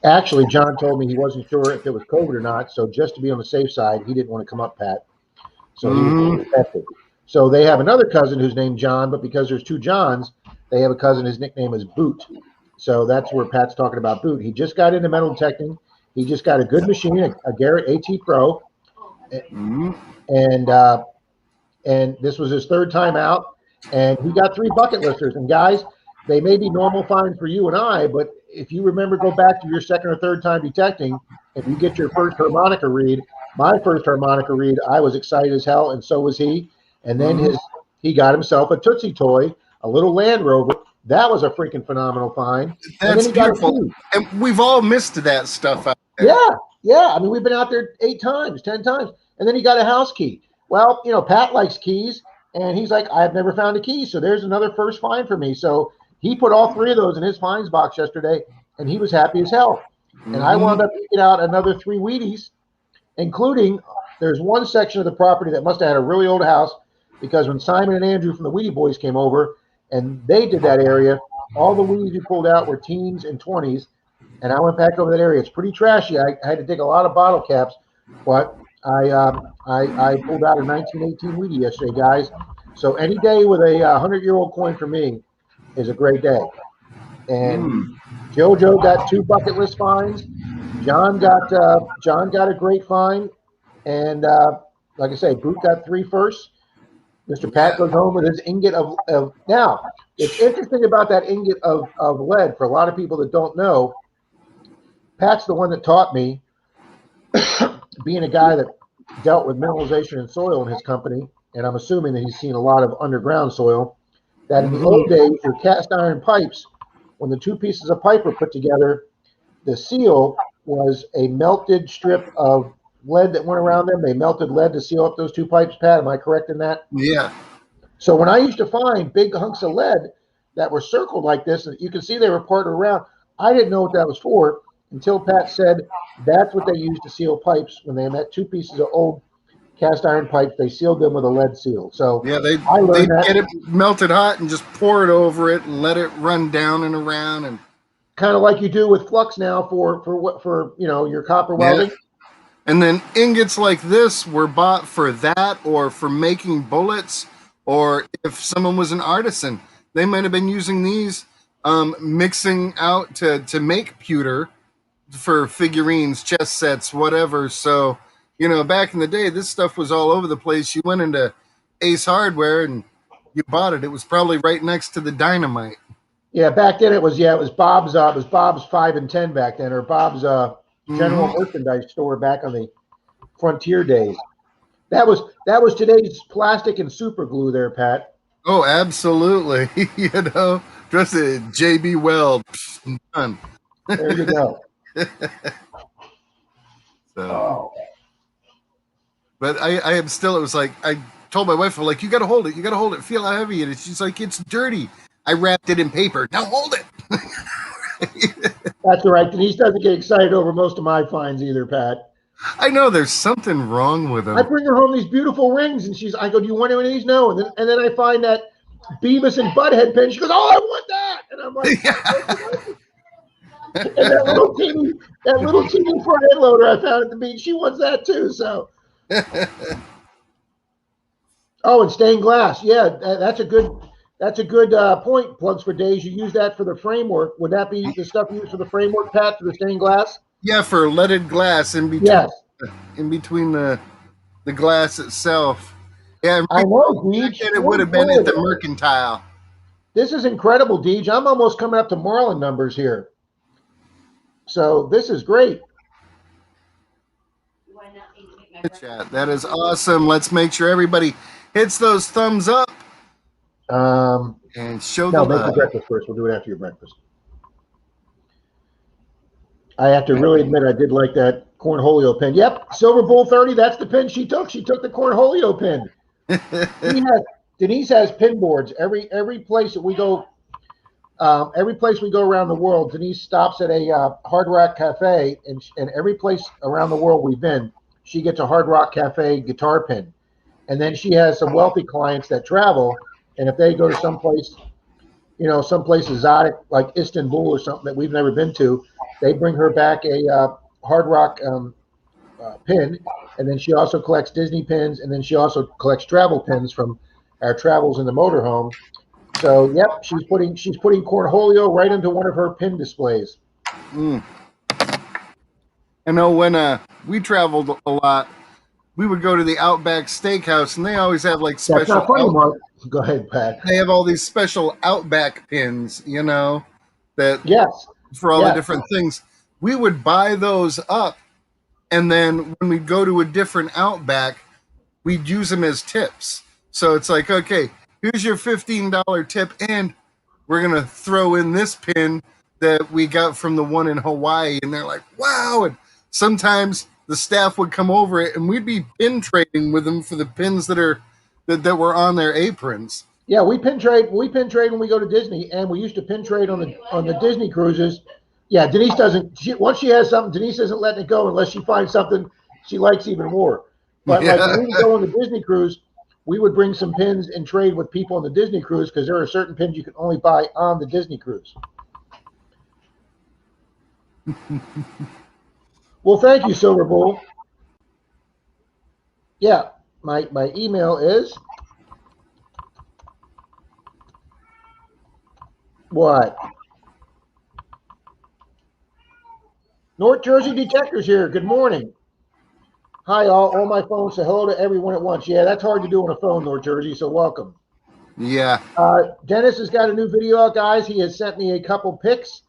Actually, John told me he wasn't sure if it was COVID or not, so just to be on the safe side, he didn't want to come up, Pat. So he was tested. So they have another cousin who's named John, but because there's two Johns, they have a cousin. His nickname is Boot. So that's where Pat's talking about Boot. He just got into metal detecting. He just got a good machine, a Garrett AT Pro, and this was his third time out, and he got 3 bucket listers. And guys, they may be normal fine for you and I, but if you remember, go back to your second or third time detecting, if you get your first harmonica read, my first harmonica read, I was excited as hell, and so was he. And then he got himself a Tootsie toy, a little Land Rover. That was a freaking phenomenal find. That's beautiful. And we've all missed that stuff out there. Yeah. I mean, we've been out there 8 times, 10 times. And then he got a house key. Well, Pat likes keys, and he's like, I've never found a key, so there's another first find for me. So he put all 3 of those in his finds box yesterday, and he was happy as hell. And I wound up picking out another 3 Wheaties, including there's one section of the property that must have had a really old house, because when Simon and Andrew from the Wheatie Boys came over and they did that area, all the Wheaties we pulled out were teens and 20s. And I went back over that area. It's pretty trashy. I had to dig a lot of bottle caps, but I pulled out a 1918 Wheatie yesterday, guys. So any day with a 100-year-old coin for me is a great day. And JoJo got 2 bucket list finds. John got a great find, and like I say, Boot got 3 firsts. Mr. Pat goes home with his ingot of now. It's interesting about that ingot of lead. For a lot of people that don't know, Pat's the one that taught me, being a guy that dealt with mineralization and soil in his company, and I'm assuming that he's seen a lot of underground soil, that in the old days, your cast iron pipes, when the 2 pieces of pipe were put together, the seal was a melted strip of lead that went around them. They melted lead to seal up those 2 pipes. Pat, am I correct in that? Yeah. So when I used to find big hunks of lead that were circled like this, and you can see they were parted around, I didn't know what that was for until Pat said that's what they used to seal pipes. When they met 2 pieces of old cast iron pipes, they sealed them with a lead seal. So yeah, they get it melted hot and just pour it over it and let it run down and around, and kind of like you do with flux now for your copper welding. And then ingots like this were bought for that, or for making bullets, or if someone was an artisan, they might have been using these mixing out to make pewter for figurines, chess sets, whatever. So, back in the day, this stuff was all over the place. You went into Ace Hardware and you bought it. It was probably right next to the dynamite. Yeah, back then it was Bob's 5 and 10 back then, or Bob's general merchandise store back on the Frontier days. That was today's plastic and super glue there, Pat. Oh, absolutely. Just a JB Weld. Done. There you go. But I am still, it was like, I told my wife, I'm like, you got to hold it, feel how heavy it is. She's like, it's dirty. I wrapped it in paper. Now hold it. That's all right. Denise doesn't get excited over most of my finds either, Pat. I know there's something wrong with them. I bring her home these beautiful rings, and I go, do you want any of these? No. And then I find that Beavis and Butthead pen. She goes, oh, I want that. And I'm like, and that little teeny front end loader I found at the beach, she wants that too. So, oh, and stained glass. Yeah, that's a good point. Plugs for days. You use that for the framework. Would that be the stuff you use for the framework, Pat, for the stained glass? Yeah, for leaded glass in between. Yes. In between the glass itself. Yeah, I know, Deej. It would have been at the Mercantile. This is incredible, Deej. I'm almost coming up to Marlin numbers here. So this is great. That is awesome. Let's make sure everybody hits those thumbs up. And show the love. Make your breakfast first. We'll do it after your breakfast. I have to really admit I did like that Cornholio pen. Yep, Silver Bull 30. That's the pen she took. She took the Cornholio pen. Denise has pin boards. Every place that we go, every place we go around the world, Denise stops at a Hard Rock Cafe, and every place around the world we've been, she gets a Hard Rock Cafe guitar pin. And then she has some wealthy clients that travel, and if they go to someplace, someplace exotic like Istanbul or something that we've never been to, they bring her back a Hard Rock pin, and then she also collects Disney pins, and then she also collects travel pins from our travels in the motorhome. So, yep, she's putting Cornholio right into one of her pin displays. I know when we traveled a lot, we would go to the Outback Steakhouse, and they always have like That's special. not funny, Mark. Go ahead, Pat. They have all these special Outback pins, that Yes, for all the yes. different things. We would buy those up, and then when we go to a different Outback, we'd use them as tips. So it's like, okay, here's your $15 tip, and we're gonna throw in this pin that we got from the one in Hawaii, and they're like, wow. And sometimes the staff would come over it, and we'd be pin trading with them for the pins that were on their aprons. Yeah, we pin trade. We pin trade when we go to Disney, and we used to pin trade on the Disney cruises. Yeah, Denise doesn't. Once she has something, Denise isn't letting it go unless she finds something she likes even more. But like when we would go on the Disney cruise, we would bring some pins and trade with people on the Disney cruise because there are certain pins you can only buy on the Disney cruise. Well, thank you, Silver Bull. Yeah, my email is what? North Jersey Detectives here. Good morning. Hi, all. All my phones say hello to everyone at once. Yeah, that's hard to do on a phone, North Jersey, so welcome. Yeah. Dennis has got a new video out, guys. He has sent me a couple pics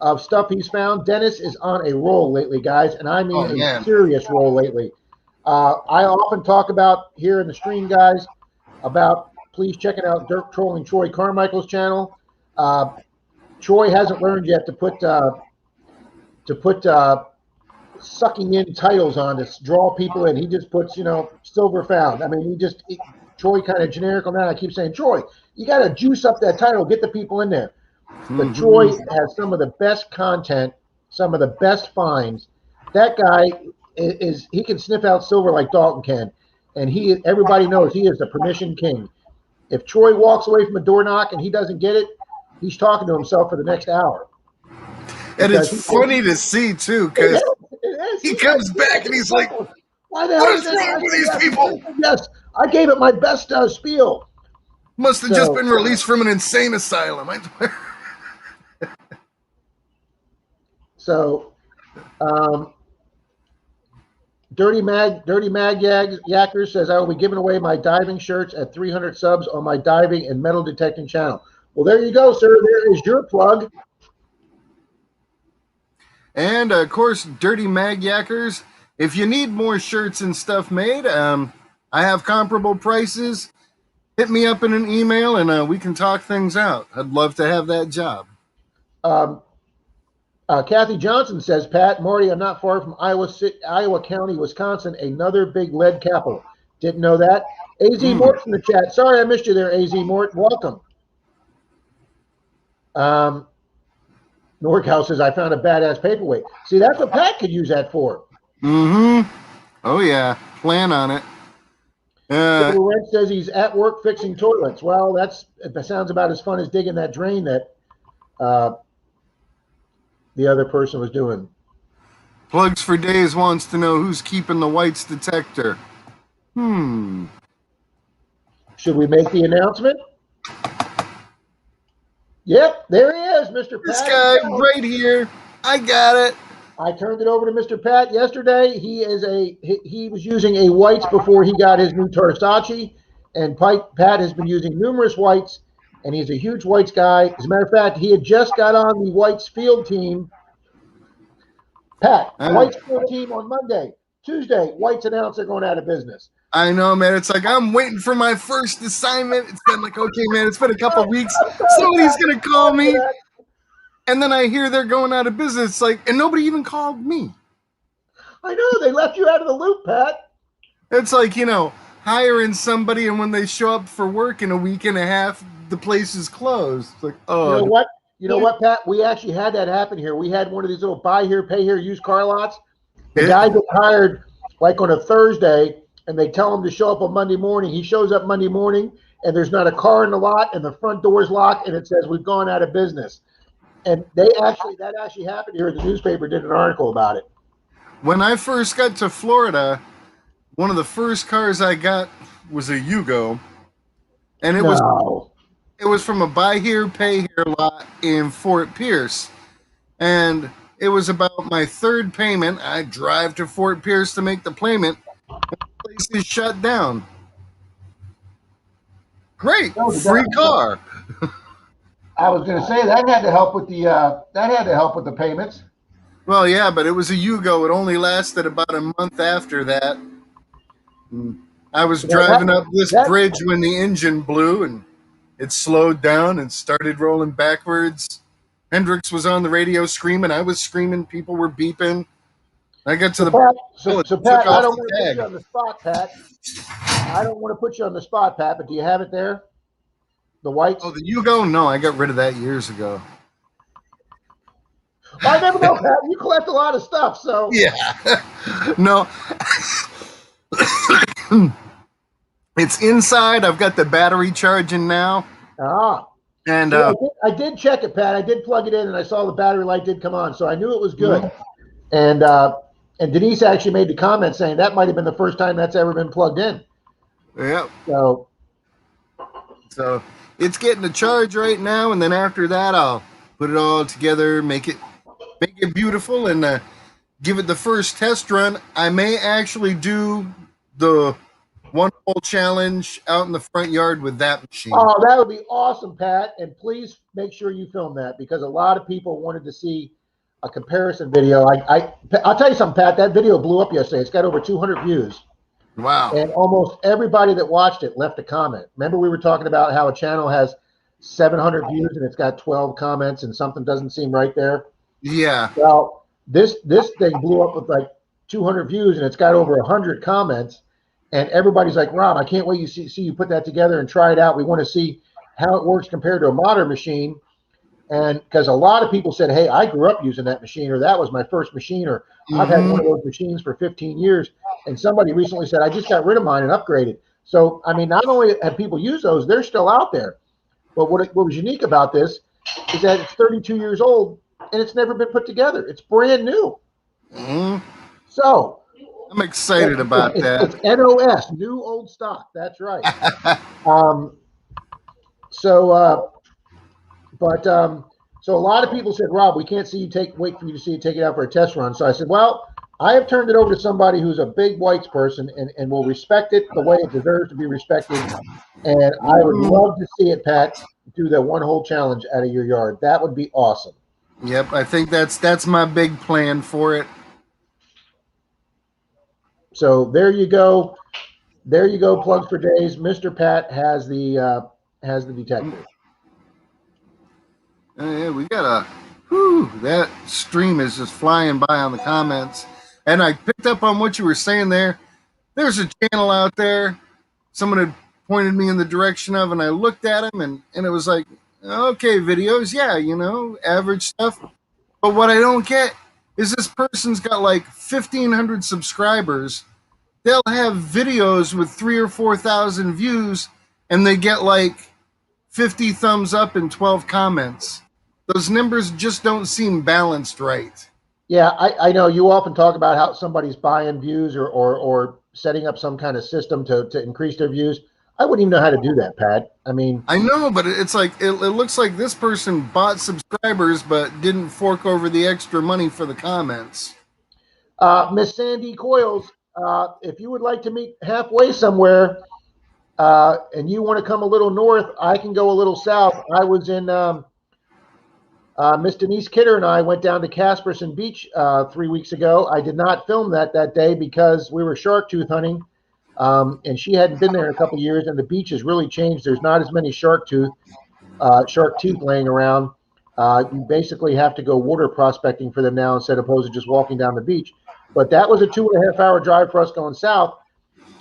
of stuff he's found. Dennis is on a roll lately, guys, and I mean a serious roll lately. I often talk about here in the stream, guys, about please checking out Dirt Trolling Troy Carmichael's channel. Troy hasn't learned yet to put sucking in titles on to draw people in. He just puts, silver found. I mean, Troy kind of generic on that. I keep saying, Troy, you got to juice up that title, get the people in there. But Troy has some of the best content, some of the best finds. That guy he can sniff out silver like Dalton can, and everybody knows he is the permission king. If Troy walks away from a door knock and he doesn't get it, he's talking to himself for the next hour. And it's funny to see too, because he comes back and he's like, "Why the hell is wrong with these people?" Yes, I gave it my best spiel. Must have just been released from an insane asylum. I swear. So, Dirty Mag Yacker says I will be giving away my diving shirts at 300 subs on my diving and metal detecting channel. Well, there you go, sir. There is your plug. And of course, Dirty Mag Yackers, if you need more shirts and stuff made, I have comparable prices. Hit me up in an email and we can talk things out. I'd love to have that job. Kathy Johnson says, Pat, Marty, I'm not far from Iowa County, Wisconsin, another big lead capital. Didn't know that. AZ Mort in the chat. Sorry I missed you there, AZ Mort. Welcome. Norcal says, I found a badass paperweight. See, that's what Pat could use that for. Mm-hmm. Oh, yeah. Plan on it. Red says he's at work fixing toilets. Well, that sounds about as fun as digging that drain that the other person was doing. Plugs for Days wants to know who's keeping the whites detector. Should we make the announcement? Yep, there he is, Mr. Pat. This guy right here. I got it. I turned it over to Mr. Pat yesterday. He was using a whites before he got his new Versace, and Pat has been using numerous whites, and he's a huge whites guy. As a matter of fact, he had just got on the whites field team. Pat, whites field team on Monday. Tuesday, whites announced they're going out of business. I know, man. It's like I'm waiting for my first assignment. It's been like, okay, man, it's been a couple weeks. Somebody's going to call me. And then I hear they're going out of business. It's like, and nobody even called me. I know. They left you out of the loop, Pat. It's like, hiring somebody, and when they show up for work in a week and a half, the place is closed. It's like, You know oh, what? You know what, Pat? We actually had that happen here. We had one of these little buy here, pay here used car lots. The guy gets hired like on a Thursday, and they tell him to show up on Monday morning. He shows up Monday morning, and there's not a car in the lot, and the front door is locked, and it says we've gone out of business. And that actually happened here. The newspaper did an article about it. when I first got to Florida, one of the first cars I got was a Yugo, and it was from a buy here, pay here lot in Fort Pierce, and it was about my third payment. I drive to Fort Pierce to make the payment. The place is shut down. Great, free car. I was going to say that had to help with the payments. Well, yeah, but it was a Yugo. It only lasted about a month after that. I was driving up this bridge when the engine blew, and it slowed down and started rolling backwards. Hendrix was on the radio screaming. I was screaming. People were beeping. I got to So Pat, I don't want to put you on the spot, Pat. I don't want to put you on the spot, Pat, but do you have it there? The whites? Oh, the Yugo? No, I got rid of that years ago. Well, I never know, Pat. You collect a lot of stuff, so. Yeah. No. It's inside. I've got the battery charging now. And yeah, I did check it, Pat. I did plug it in, and I saw the battery light did come on, so I knew it was good. Mm-hmm. And Denise actually made the comment saying that might have been the first time that's ever been plugged in. Yeah. So it's getting a charge right now, and then after that, I'll put it all together, make it beautiful, and give it the first test run. I may actually do the one-hole challenge out in the front yard with that machine. Oh, that would be awesome, Pat. And please make sure you film that, because a lot of people wanted to see a comparison video. I'll tell you something, Pat. That video blew up yesterday. It's got over 200 views. Wow. And almost everybody that watched it left a comment. Remember we were talking about how a channel has 700 views and it's got 12 comments and something doesn't seem right there? Yeah. Well, this thing blew up with like 200 views and it's got over 100 comments. And everybody's like, Rob, I can't wait to see you put that together and try it out. We want to see how it works compared to a modern machine. And because a lot of people said, hey, I grew up using that machine, or that was my first machine, or I've had one of those machines for 15 years. And somebody recently said, I just got rid of mine and upgraded. So, I mean, not only have people used those, they're still out there. But what was unique about this is that it's 32 years old and it's never been put together. It's brand new. Mm-hmm. So I'm excited about that. It's NOS, new old stock. That's right. So a lot of people said, Rob, we can't see you wait for you to see you take it out for a test run. So I said, well, I have turned it over to somebody who's a big whites person and will respect it the way it deserves to be respected. And I would love to see it, Pat, do the one-hole challenge out of your yard. That would be awesome. Yep, I think that's my big plan for it. So there you go. There you go. Plugs for days. Mr. Pat has the detector. Yeah, we got that stream is just flying by on the comments. And I picked up on what you were saying there. There's a channel out there someone had pointed me in the direction of, and I looked at him, and it was like, okay, videos, yeah, average stuff. But what I don't get is this person's got like 1,500 subscribers. They'll have videos with 3,000 or 4,000 views, and they get like 50 thumbs up and 12 comments. Those numbers just don't seem balanced right. Yeah, I know you often talk about how somebody's buying views or setting up some kind of system to increase their views. I wouldn't even know how to do that, Pat. I mean, I know, but it's like it looks like this person bought subscribers but didn't fork over the extra money for the comments. Miss Sandy Coils, if you would like to meet halfway somewhere and you want to come a little north, I can go a little south. I was in Miss Denise Kidder and I went down to Casperson Beach 3 weeks ago. I did not film that day because we were shark tooth hunting, and she hadn't been there in a couple of years, and the beach has really changed. There's not as many shark teeth laying around. You basically have to go water prospecting for them now instead of just walking down the beach. But that was a 2.5 hour drive for us going south.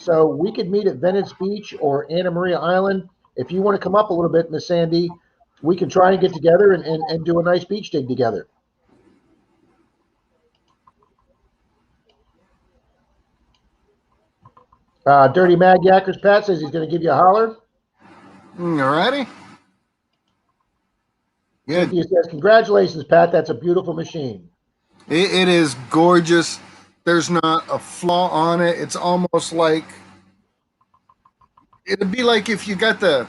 So we could meet at Venice Beach or Anna Maria Island. If you want to come up a little bit, Miss Sandy, we can try and get together and do a nice beach dig together. Dirty Mag Yackers Pat says he's going to give you a holler. Alrighty. Good. Cynthia says, congratulations, Pat. That's a beautiful machine. It is gorgeous. There's not a flaw on it. It's almost like it'd be like if you got the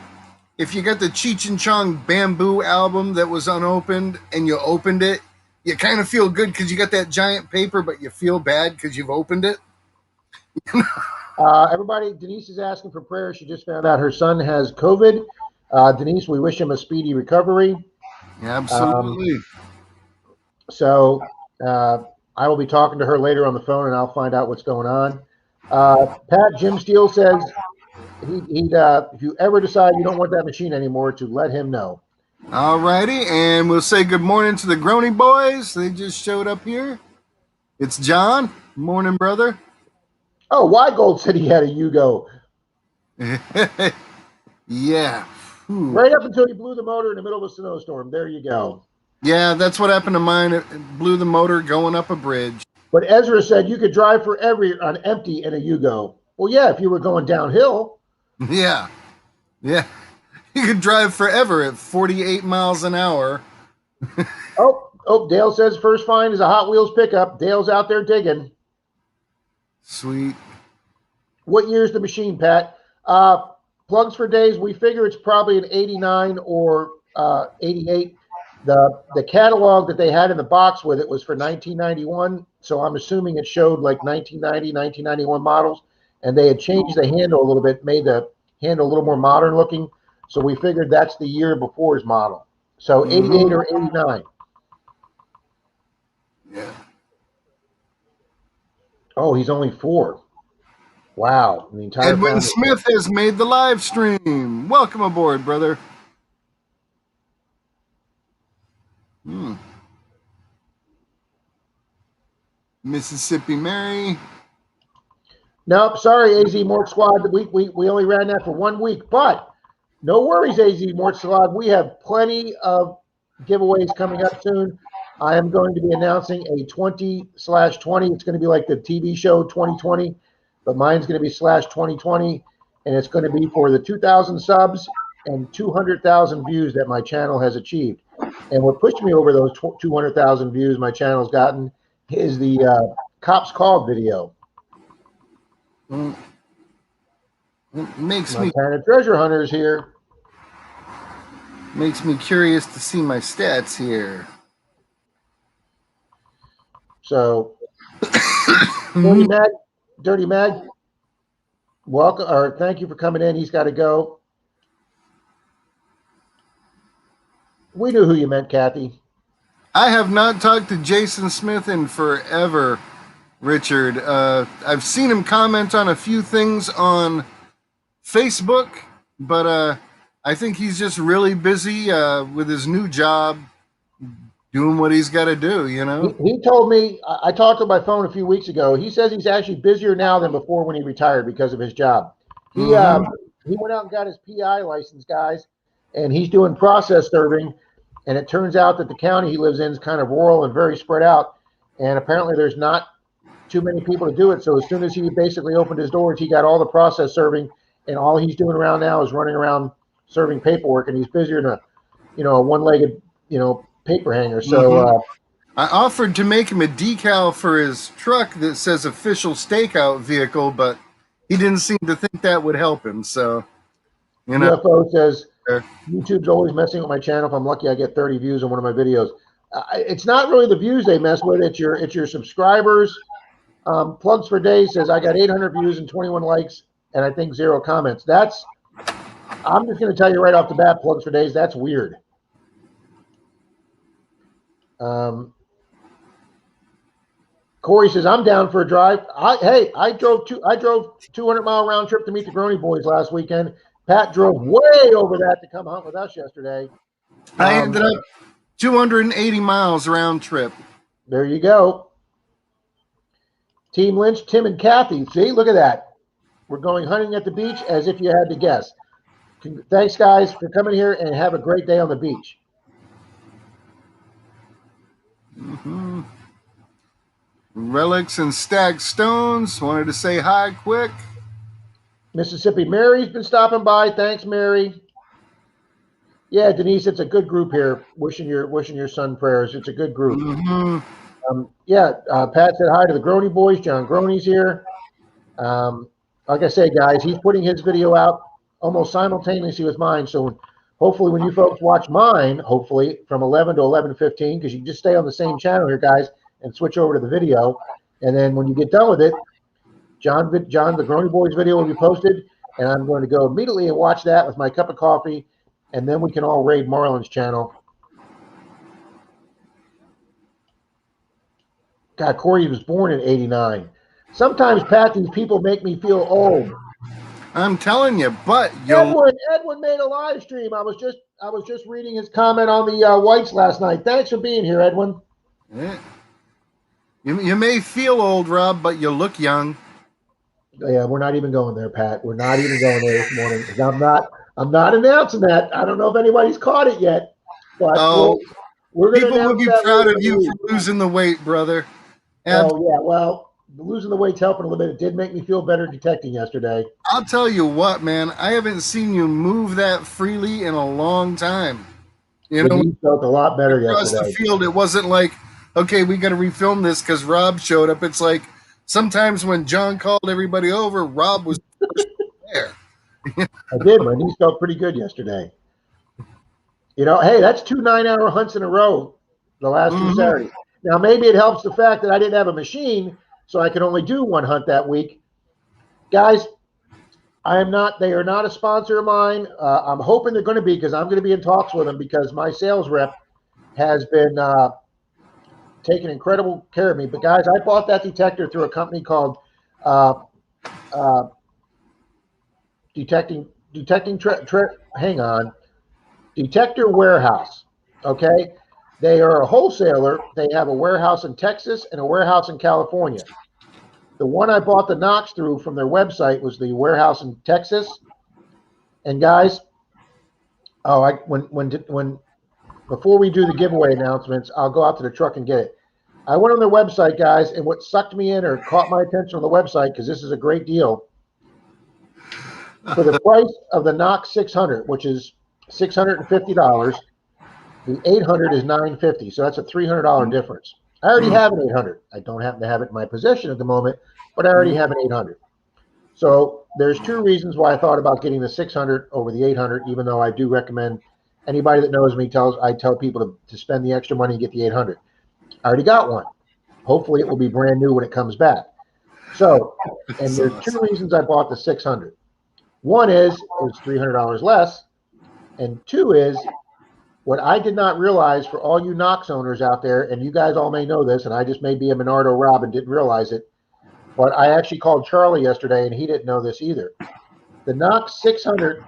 Cheech and Chong Bamboo album that was unopened and you opened it. You kind of feel good because you got that giant paper, but you feel bad because you've opened it. Everybody, Denise is asking for prayer. She just found out her son has COVID. Denise, we wish him a speedy recovery. Absolutely. So I will be talking to her later on the phone, and I'll find out what's going on. Pat, Jim Steele says if you ever decide you don't want that machine anymore, to let him know. All righty, and we'll say good morning to the Grony boys. They just showed up here. It's John. Morning, brother. Oh, Wygold said he had a Yugo. Yeah. Ooh. Right up until he blew the motor in the middle of a snowstorm. There you go. Yeah, that's what happened to mine. It blew the motor going up a bridge. But Ezra said you could drive forever on empty in a Yugo. Well, yeah, if you were going downhill. Yeah. Yeah. You could drive forever at 48 miles an hour. Oh, Dale says first find is a Hot Wheels pickup. Dale's out there digging. Sweet. What year's the machine, Pat? Plugs for days. We figure it's probably an 89 or 88. The catalog that they had in the box with it was for 1991. So I'm assuming it showed like 1990, 1991 models. And they had changed the handle a little bit, made the handle a little more modern looking. So we figured that's the year before his model. So 88 or 89. Yeah. Oh, he's only 4. Wow. The entire Edwin Smith has made the live stream. Welcome aboard, brother. Mississippi Mary. Nope, sorry, AZ Mort Squad. We only ran that for 1 week, but no worries, AZ Mort Squad. We have plenty of giveaways coming up soon. I am going to be announcing a 20/20. It's going to be like the TV show 2020, but mine's going to be /2020, and it's going to be for the 2,000 subs and 200,000 views that my channel has achieved. And what pushed me over those 200,000 views my channel's gotten is the Cops Called video. Makes Montana Treasure Hunters here. Makes me curious to see my stats here. So, Dirty Mag, welcome, or thank you for coming in. He's got to go. We knew who you meant, Kathy. I have not talked to Jason Smith in forever, Richard. I've seen him comment on a few things on Facebook, but I think he's just really busy with his new job, doing what he's got to do, you know? He told me, I talked to him by phone a few weeks ago. He says he's actually busier now than before when he retired because of his job. He went out and got his PI license, guys, and he's doing process serving. And it turns out that the county he lives in is kind of rural and very spread out. And apparently there's not too many people to do it. So as soon as he basically opened his doors, he got all the process serving. And all he's doing around now is running around serving paperwork. And he's busier than a one-legged, paper hanger. So I offered to make him a decal for his truck that says official stakeout vehicle, but he didn't seem to think that would help him. So, UFO says, YouTube's always messing with my channel. If I'm lucky, I get 30 views on one of my videos. It's not really the views they mess with. It's your subscribers. Plugs for Days says, I got 800 views and 21 likes, and I think 0 comments. I'm just going to tell you right off the bat, Plugs for Days, that's weird. Corey says, I'm down for a drive. I drove 200-mile round trip to meet the Grony boys last weekend. Pat drove way over that to come hunt with us yesterday. I ended up 280 miles round trip. There you go. Team Lynch, Tim and Kathy. See, look at that. We're going hunting at the beach as if you had to guess. Thanks, guys, for coming here, and have a great day on the beach. Relics and stacked stones. Wanted to say hi quick. Mississippi Mary's been stopping by. Thanks, Mary. Yeah, Denise, it's a good group here. Wishing your son prayers. It's a good group. Pat said hi to the Groney boys. John Groney's here. Like I say, guys, he's putting his video out almost simultaneously with mine. So hopefully when you folks watch mine, hopefully from 11 to 11:15, because you can just stay on the same channel here, guys, and switch over to the video. And then when you get done with it, John, the Groney boys video will be posted, and I'm going to go immediately and watch that with my cup of coffee, and then we can all raid Marlon's channel. God, Corey was born in '89. Sometimes, Pat, these people make me feel old. I'm telling you, but Edwin made a live stream. I was just reading his comment on the whites last night. Thanks for being here, Edwin. Yeah. You may feel old, Rob, but you look young. Yeah, we're not even going there, Pat. We're not even going there this morning. I'm not announcing that. I don't know if anybody's caught it yet. But we're people will be proud of you for losing the weight, brother. Oh yeah, well, losing the weight's helping a little bit. It did make me feel better detecting yesterday. I'll tell you what, man. I haven't seen you move that freely in a long time. You know, you felt a lot better across yesterday. The field, it wasn't like, okay, we got to refilm this because Rob showed up. It's like sometimes when John called everybody over, Rob was there. I did. My knees felt pretty good yesterday. You know, hey, that's 2 9-hour hunts in a row the last 2 Saturdays. Now, maybe it helps the fact that I didn't have a machine, so I could only do 1 hunt that week. Guys, they are not a sponsor of mine. I'm hoping they're going to be, because I'm going to be in talks with them, because my sales rep has been taking incredible care of me. But guys, I bought that detector through a company called Detector Warehouse. Okay. They are a wholesaler. They have a warehouse in Texas and a warehouse in California. The one I bought the Knox through from their website was the warehouse in Texas. And guys, before we do the giveaway announcements, I'll go out to the truck and get it. I went on their website, guys, and what sucked me in or caught my attention on the website, because this is a great deal, for the price of the Knox 600, which is $650, the 800 is $950, so that's a $300 difference. I already have an 800. I don't happen to have it in my possession at the moment, but I already have an 800. So there's 2 reasons why I thought about getting the 600 over the 800, even though I do recommend anybody that knows me I tell people to spend the extra money and get the 800. I already got one. Hopefully it will be brand new when it comes back. So, and there's 2 reasons I bought the 600. One is it's $300 less, and 2 is what I did not realize, for all you Knox owners out there, and you guys all may know this, and I just may be a Menardo Rob and didn't realize it, but I actually called Charlie yesterday, and he didn't know this either. The Knox 600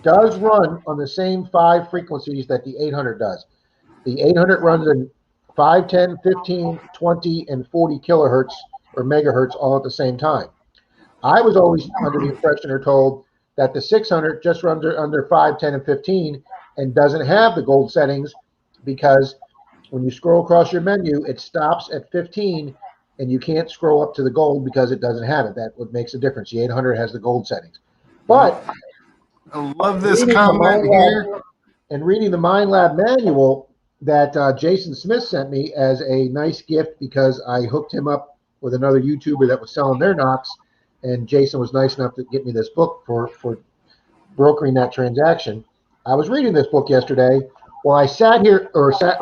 does run on the same 5 frequencies that the 800 does. The 800 runs in 5, 10, 15, 20, and 40 kilohertz or megahertz all at the same time. I was always under the impression or told that the 600 just runs under 5, 10, and 15 and doesn't have the gold settings, because when you scroll across your menu, it stops at 15 and you can't scroll up to the gold because it doesn't have it. That's what makes a difference. The 800 has the gold settings. But I love this comment here. And reading the Mind Lab manual that Jason Smith sent me as a nice gift, because I hooked him up with another YouTuber that was selling their Knox, and Jason was nice enough to get me this book for brokering that transaction. I was reading this book yesterday while I sat here,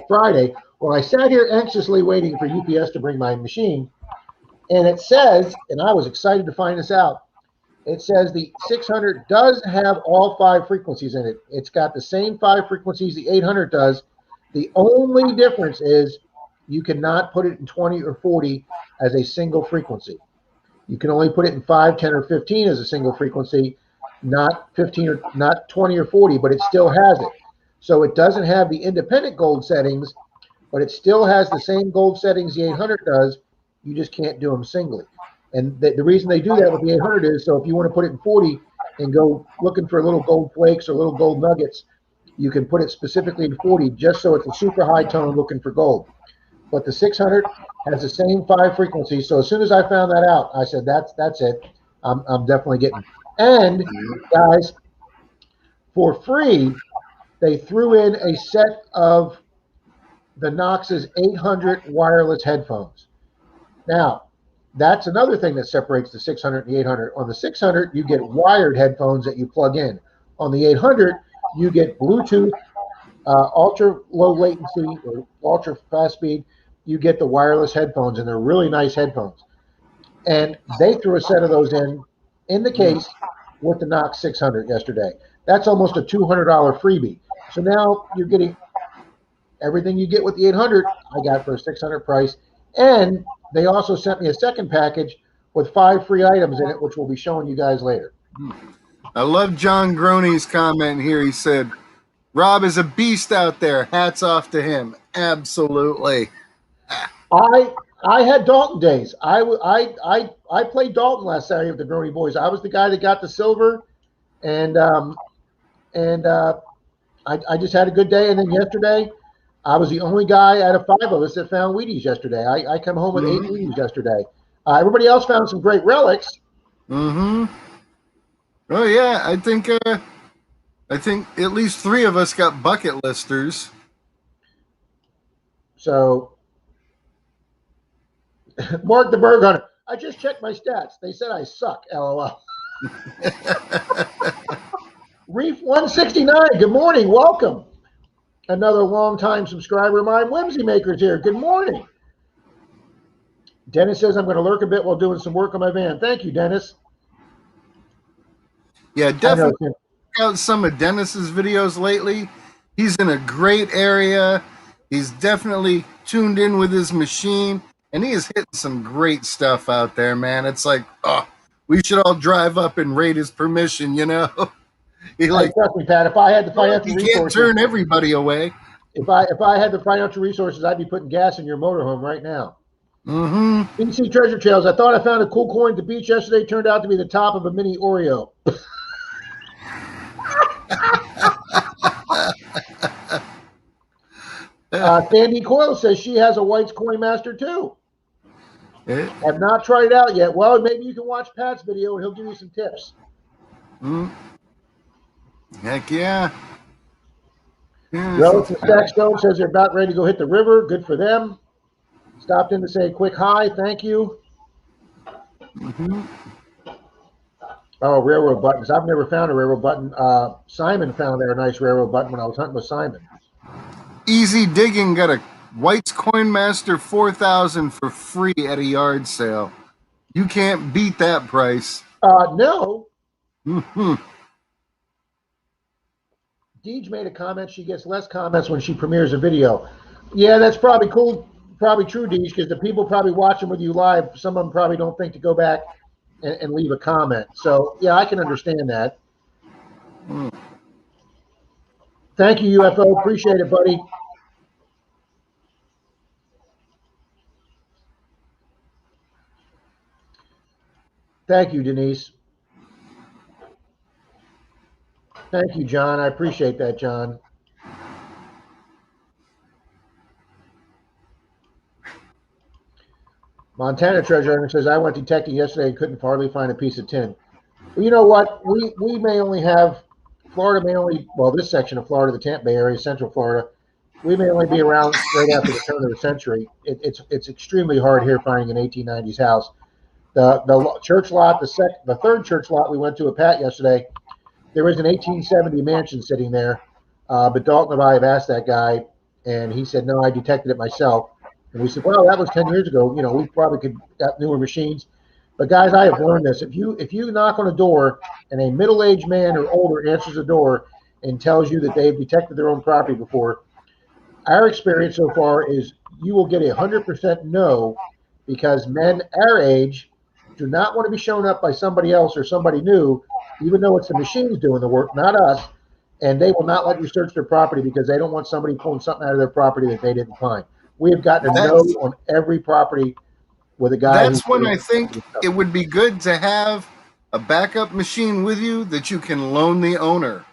Friday, while I sat here anxiously waiting for UPS to bring my machine. And it says, and I was excited to find this out, it says the 600 does have all 5 frequencies in it. It's got the same 5 frequencies the 800 does. The only difference is you cannot put it in 20 or 40 as a single frequency. You can only put it in 5, 10, or 15 as a single frequency, not 15 or not 20 or 40, but it still has it. So it doesn't have the independent gold settings, but it still has the same gold settings the 800 does. You just can't do them singly. And the reason they do that with the 800 is so if you want to put it in 40 and go looking for little gold flakes or little gold nuggets, you can put it specifically in 40 just so it's a super high tone looking for gold. But the 600 has the same 5 frequencies. So as soon as I found that out, I said, that's it. I'm definitely getting. And guys, for free, they threw in a set of the Knox's 800 wireless headphones. Now, that's another thing that separates the 600 and the 800. On the 600, you get wired headphones that you plug in. On the 800, you get Bluetooth, ultra low latency or ultra fast speed. You get the wireless headphones, and they're really nice headphones. And they threw a set of those in the case with the Knox 600 yesterday. That's almost a $200 freebie. So now you're getting everything you get with the 800, I got for a 600 price. And they also sent me a second package with 5 free items in it, which we'll be showing you guys later. I love John Groney's comment here. He said, Rob is a beast out there. Hats off to him. Absolutely. I had Dalton days. I played Dalton last Saturday with the Groney boys. I was the guy that got the silver, and I just had a good day. And then yesterday, I was the only guy out of 5 of us that found Wheaties yesterday. I come home with 8 Wheaties yesterday. Everybody else found some great relics. Mm-hmm. Oh yeah, I think at least 3 of us got bucket listers. So, Mark the Berg Hunter. I just checked my stats. They said I suck. LOL. Reef 169. Good morning. Welcome. Another long-time subscriber of mine, Whimsy Maker's here. Good morning. Dennis says I'm going to lurk a bit while doing some work on my van. Thank you, Dennis. Yeah, definitely check out some of Dennis's videos lately. He's in a great area. He's definitely tuned in with his machine, and he is hitting some great stuff out there, man. It's like, oh, we should all drive up and raid his permission, you know? Trust me, Pat. If I had the financial resources, can't turn everybody away. If I had the financial resources, I'd be putting gas in your motorhome right now. Mm-hmm. BC Treasure Trails. I thought I found a cool coin at the beach yesterday. Turned out to be the top of a mini Oreo. Sandy Coyle says she has a White's Coin Master too. Have not tried it out yet. Well, maybe you can watch Pat's video and he'll give you some tips. Heck yeah. Relative Stackstone says they're about ready to go hit the river. Good for them. Stopped in to say a quick hi. Thank you. Oh, railroad buttons. I've never found a railroad button. Simon found there a nice railroad button when I was hunting with Simon. Easy Digging got a White's Coin Master 4000 for free at a yard sale. You can't beat that price. No. Deej made a comment. She gets less comments when she premieres a video. Yeah, that's probably cool. Probably true, Deej, because the people probably watching with you live, some of them probably don't think to go back and leave a comment. So, yeah, I can understand that. Thank you, UFO. Appreciate it, buddy. Thank you, Denise. Thank you, John. I appreciate that, John. Montana Treasure Hunter says, I went detecting yesterday and couldn't hardly find a piece of tin. Well, you know what? We may only have, Florida may only, well, this section of Florida, the Tampa Bay area, Central Florida, we may only be around right after the turn of the century. It's extremely hard here finding an 1890s house. The church lot, the third church lot we went to at Pat yesterday, there was an 1870 mansion sitting there, but Dalton and I have asked that guy, and he said, no, I detected it myself. And we said, well, that was 10 years ago. You know, we probably could got newer machines. But guys, I have learned this. If you knock on a door and a middle-aged man or older answers the door and tells you that they've detected their own property before, our experience so far is you will get 100% no, because men our age do not want to be shown up by somebody else or somebody new, even though it's the machines doing the work, not us. And they will not let you search their property because they don't want somebody pulling something out of their property that they didn't find. We have gotten a no on every property with a guy. That's when I think it would be good to have a backup machine with you that you can loan the owner.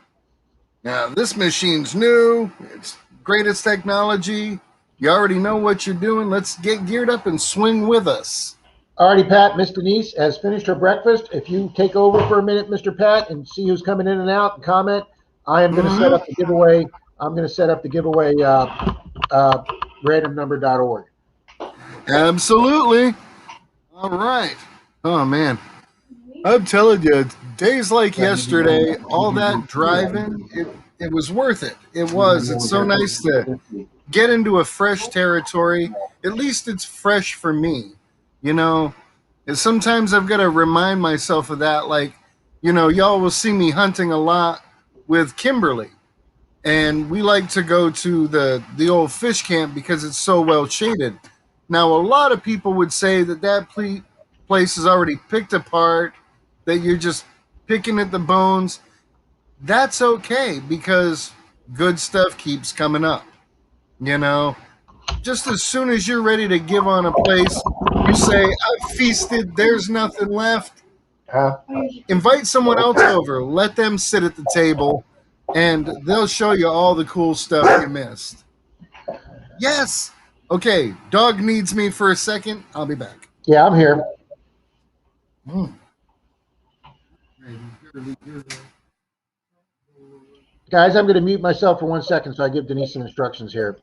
Now, this machine's new. It's greatest technology. You already know what you're doing. Let's get geared up and swing with us. Alrighty, Pat. Miss Denise has finished her breakfast. If you take over for a minute, Mr. Pat, and see who's coming in and out and comment, I am going to set up the giveaway. I'm going to set up the giveaway randomnumber.org. Absolutely. All right. Oh, man. I'm telling you, days like yesterday, all that driving, it was worth it. It was. It's so nice to get into a fresh territory. At least it's fresh for me. You know, and sometimes I've got to remind myself of that. Like, you know, y'all will see me hunting a lot with Kimberly. And we like to go to the old fish camp because it's so well shaded. Now, a lot of people would say that place is already picked apart, that you're just picking at the bones. That's okay because good stuff keeps coming up. You know, just as soon as you're ready to give on a place, you say, I've feasted, there's nothing left. Invite someone else over, let them sit at the table, and they'll show you all the cool stuff you missed. Yes. Okay, dog needs me for a second. I'll be back. Yeah, I'm here. Guys, I'm going to mute myself for 1 second so I give Denise some instructions here.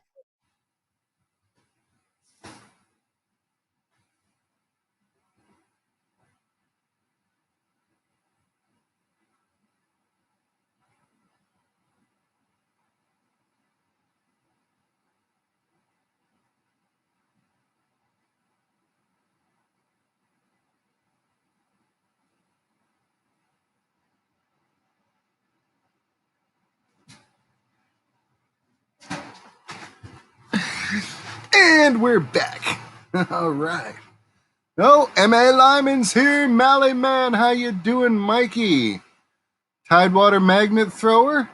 And we're back. All right. Oh, M.A. Lyman's here. Mally Man, how you doing, Mikey? Tidewater Magnet Thrower.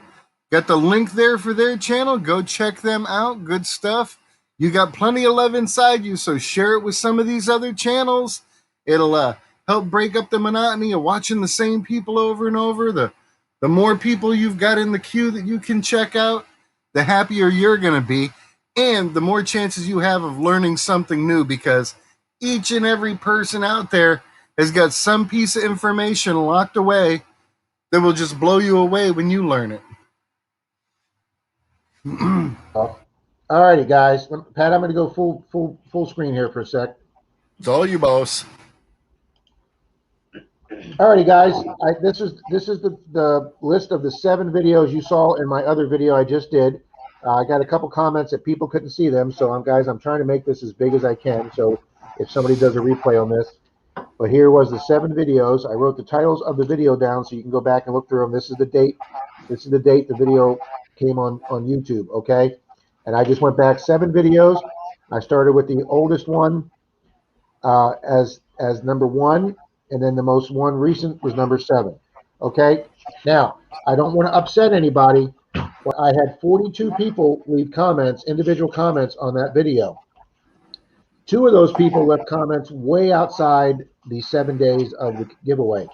Got the link there for their channel. Go check them out. Good stuff. You got plenty of love inside you, so share it with some of these other channels. It'll help break up the monotony of watching the same people over and over. The more people you've got in the queue that you can check out, the happier you're going to be, and the more chances you have of learning something new, because each and every person out there has got some piece of information locked away that will just blow you away when you learn it. All righty, guys. Pat, I'm going to go full screen here for a sec. It's all you, boss. All righty, guys. This is the list of the 7 videos you saw in my other video I just did. I got a couple comments that people couldn't see them, so I'm trying to make this as big as I can. So if somebody does a replay on this, but here was the 7 videos. I wrote the titles of the video down so you can go back and look through them. This is the date. This is the date the video came on YouTube. Okay, and I just went back 7 videos. I started with the oldest one as number 1, and then the most recent was number 7. Okay, now I don't want to upset anybody, but I had 42 people leave comments, individual comments on that video. 2 of those people left comments way outside the 7 days of the giveaway.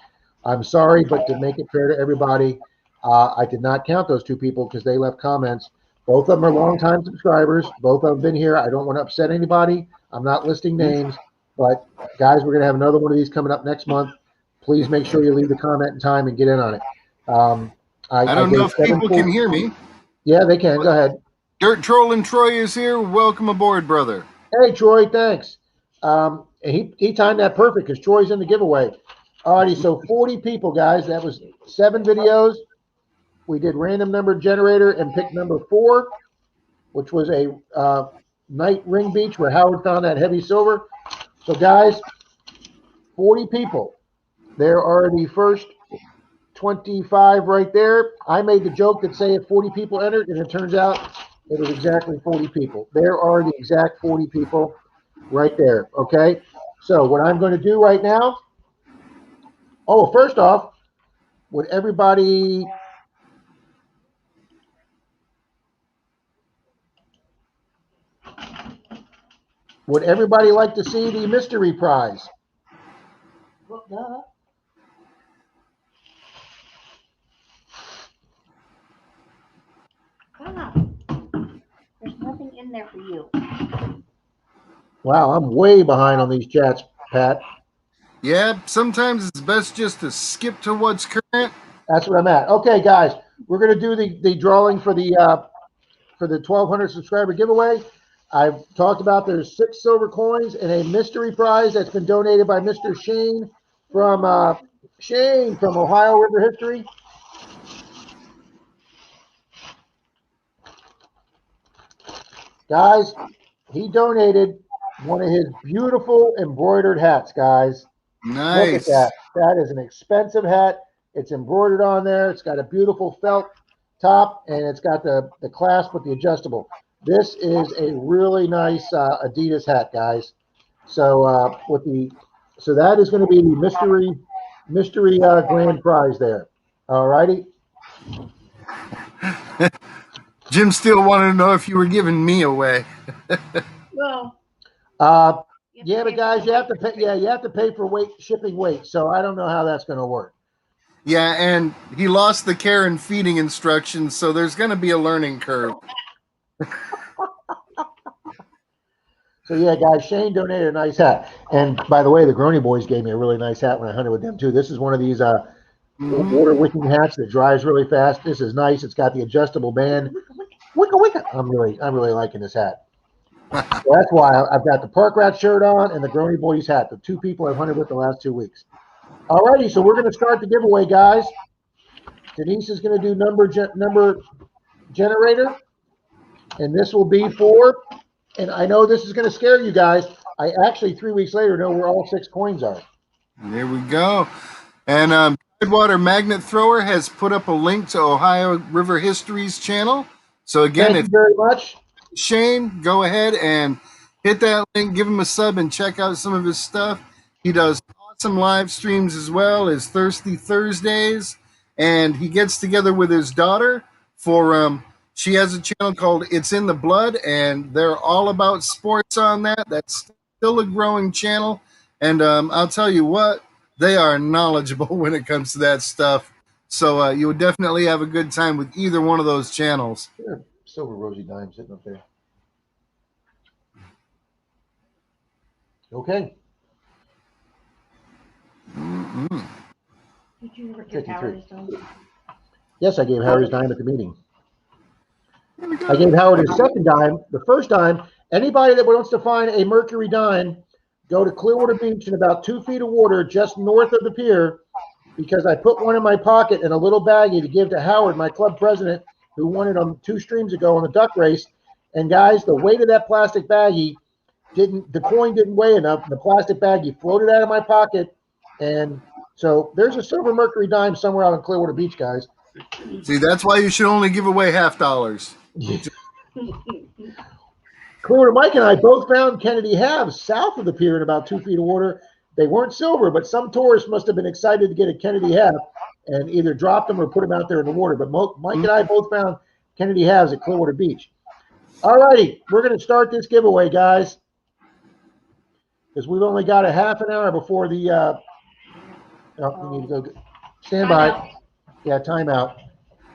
I'm sorry, but to make it fair to everybody, I did not count those 2 people because they left comments. Both of them are longtime subscribers. Both of them have been here. I don't want to upset anybody. I'm not listing names, but guys, we're going to have another one of these coming up next month. Please make sure you leave the comment in time and get in on it. I don't know if people can hear me. Yeah, they can. Go ahead. Dirt Trolling Troy is here. Welcome aboard, brother. Hey, Troy, thanks. He timed that perfect because Troy's in the giveaway. Alrighty, so 40 people, guys. That was 7 videos. We did random number generator and picked number 4, which was a night ring beach where Howard found that heavy silver. So, guys, 40 people. There are the first 25 right there. I made the joke that say if 40 people entered, and it turns out it was exactly 40 people. There are the exact 40 people right there, okay? So what I'm going to do right now, first off, would everybody Would everybody like to see the mystery prize? Well, duh. Come on. There's nothing in there for you. Wow, I'm way behind on these chats, Pat. Yeah, sometimes it's best just to skip to what's current. That's what I'm at. Okay, guys, we're gonna do the drawing for the 1,200 subscriber giveaway. I've talked about there's 6 silver coins and a mystery prize that's been donated by Mr. Shane from Ohio River History. Guys, he donated one of his beautiful embroidered hats, guys. Look at Nice. that. That is an expensive hat. It's embroidered on there. It's got a beautiful felt top, and it's got the clasp with the adjustable. This is a really nice Adidas hat, guys. So so that is going to be the mystery grand prize there. All righty. Jim still wanted to know if you were giving me away. Well, Yeah, but guys, you have to pay. Yeah, you have to pay for shipping weight. So I don't know how that's going to work. Yeah, and he lost the care and feeding instructions, so there's going to be a learning curve. So yeah, guys, Shane donated a nice hat. And by the way, the Grony Boys gave me a really nice hat when I hunted with them too. This is one of these water wicking hats that dries really fast. This is nice. It's got the adjustable band. Wicka wicka. I'm really liking this hat. So that's why I've got the Park Rat shirt on and the Grony Boys hat. The 2 people I've hunted with the last 2 weeks. All righty, so we're going to start the giveaway, guys. Denise is going to do number generator, and this will be for. And I know this is going to scare you guys. I actually 3 weeks later know where all 6 coins are. There we go. And Tidewater Magnet Thrower has put up a link to Ohio River History's channel. So again, Thank you very much. Shane, go ahead and hit that link, give him a sub, and check out some of his stuff. He does awesome live streams as well as Thirsty Thursdays, and he gets together with his daughter for she has a channel called It's in the Blood, and they're all about sports on that. That's still a growing channel, and I'll tell you what, they are knowledgeable when it comes to that stuff. So you would definitely have a good time with either one of those channels. Sure. Silver rosy dime sitting up there. Okay. did you ever give 53. Howard his own? Yes, I gave Howard his dime at the meeting. I gave Howard his second dime. The first dime, anybody that wants to find a Mercury dime, go to Clearwater Beach in about 2 feet of water just north of the pier, because I put one in my pocket in a little baggie to give to Howard, my club president, who won it on 2 streams ago on the duck race. And guys, the weight of that plastic baggie the coin didn't weigh enough. The plastic baggie floated out of my pocket. And so there's a silver Mercury dime somewhere out on Clearwater Beach, guys. See, that's why you should only give away $half. Clearwater Mike and I both found Kennedy halves south of the pier in about 2 feet of water. They weren't silver, but some tourists must have been excited to get a Kennedy half and either dropped them or put them out there in the water. But Mike and I both found Kennedy halves at Clearwater Beach. All righty, we're going to start this giveaway, guys, because we've only got a half an hour before the we need to go stand by. Yeah, timeout.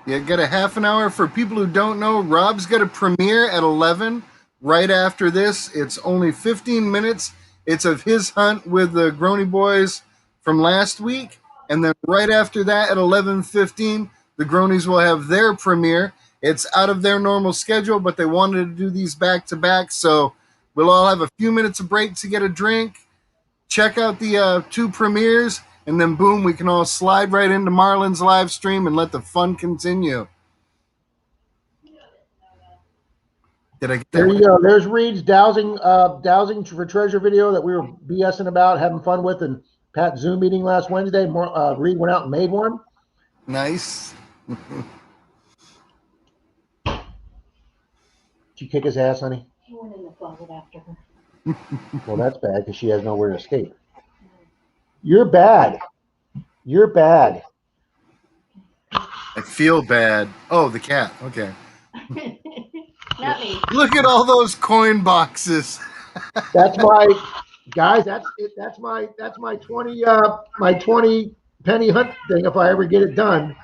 Yeah, got a half an hour. For people who don't know, Rob's got a premiere at 11 right after this. It's only 15 minutes. It's of his hunt with the Grony Boys from last week. And then right after that at 11:15, the Gronies will have their premiere. It's out of their normal schedule, but they wanted to do these back to back. So we'll all have a few minutes of break to get a drink, check out the 2 premieres, and then boom, we can all slide right into Marlin's live stream and let the fun continue. Did I get that? There you go. There's Reed's dowsing for treasure video that we were BSing about, having fun with, and Pat's Zoom meeting last Wednesday. Reed went out and made one. Nice. Did you kick his ass, honey? He went in the closet after her. Well, that's bad because she has nowhere to escape. You're bad. You're bad. I feel bad. Oh, the cat. Okay. Not me. Look at all those coin boxes. That's my guys. That's it. That's my 20 penny hunt thing. If I ever get it done,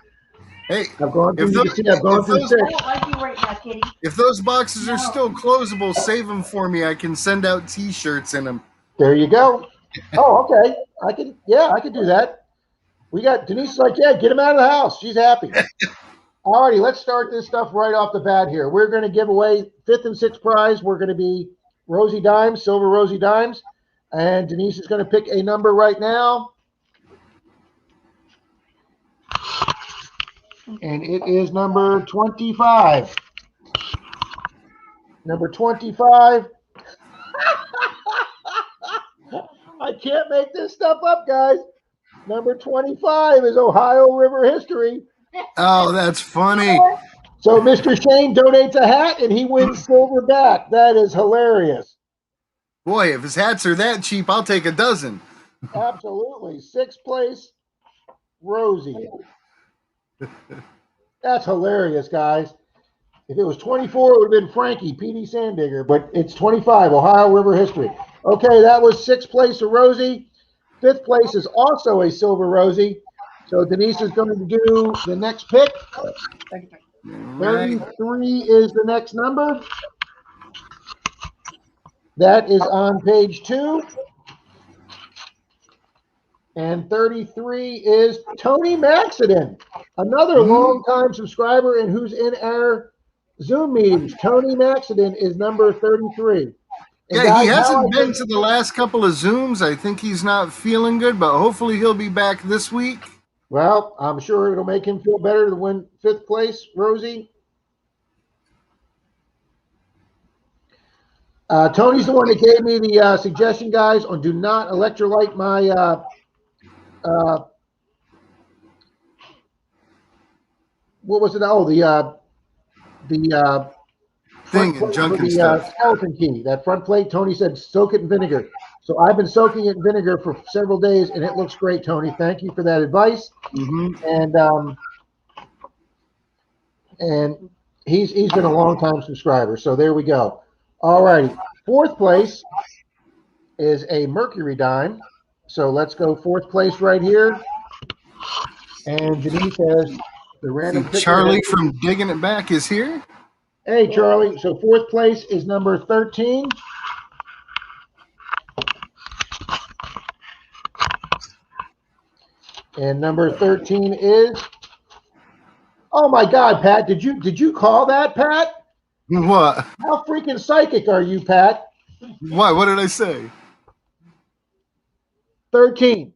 Hey, I've gone through. if You those can see I've gone if through those I six. don't like you right now, kitty. if those boxes are No. still closable, save them for me. I can send out T-shirts in them. There you go. Oh, okay. I can. Yeah, I can do that. We got Denise is like, yeah, get him out of the house. She's happy. Alrighty, let's start this stuff right off the bat here. We're going to give away fifth and sixth prize. We're going to be Rosie Dimes, silver Rosie Dimes, and Denise is going to pick a number right now, and it is number 25. Number 25. I can't make this stuff up, guys. Number 25 is Ohio River history. Oh, that's funny. So Mr. Shane donates a hat and he wins silver back. That is hilarious. Boy, if his hats are that cheap, I'll take a dozen. Absolutely. Sixth place, Rosie. That's hilarious, guys. If it was 24, it would have been Frankie, P.D. Sandigger, but it's 25, Ohio River history. Okay, that was sixth place of Rosie. Fifth place is also a silver Rosie. So Denise is going to do the next pick. Right. 33 is the next number. That is on page 2. And 33 is Tony Maxiden, another longtime subscriber and who's in our Zoom meetings. Tony Maxiden is number 33. And Yeah, guys, he how I hasn't been get- to the last couple of Zooms. I think he's not feeling good, but hopefully he'll be back this week. Well, I'm sure it'll make him feel better to win fifth place, Rosie. Tony's the one that gave me the suggestion, guys, on do not electrolyte my what was it? Oh, the Thing front and plate junk for and the stuff. skeleton key. That front plate, Tony said, soak it in vinegar. So I've been soaking it in vinegar for several days, and it looks great, Tony. Thank you for that advice. Mm-hmm. And he's been a long time subscriber. So there we go. All righty. Fourth place is a Mercury dime. So let's go fourth place right here. And Denise has the random pick. Charlie from Digging It Back is here. Hey, Charlie. So fourth place is number 13. And number 13 is, oh my God, Pat, did you call that, Pat? What? How freaking psychic are you, Pat? What? What did I say? 13.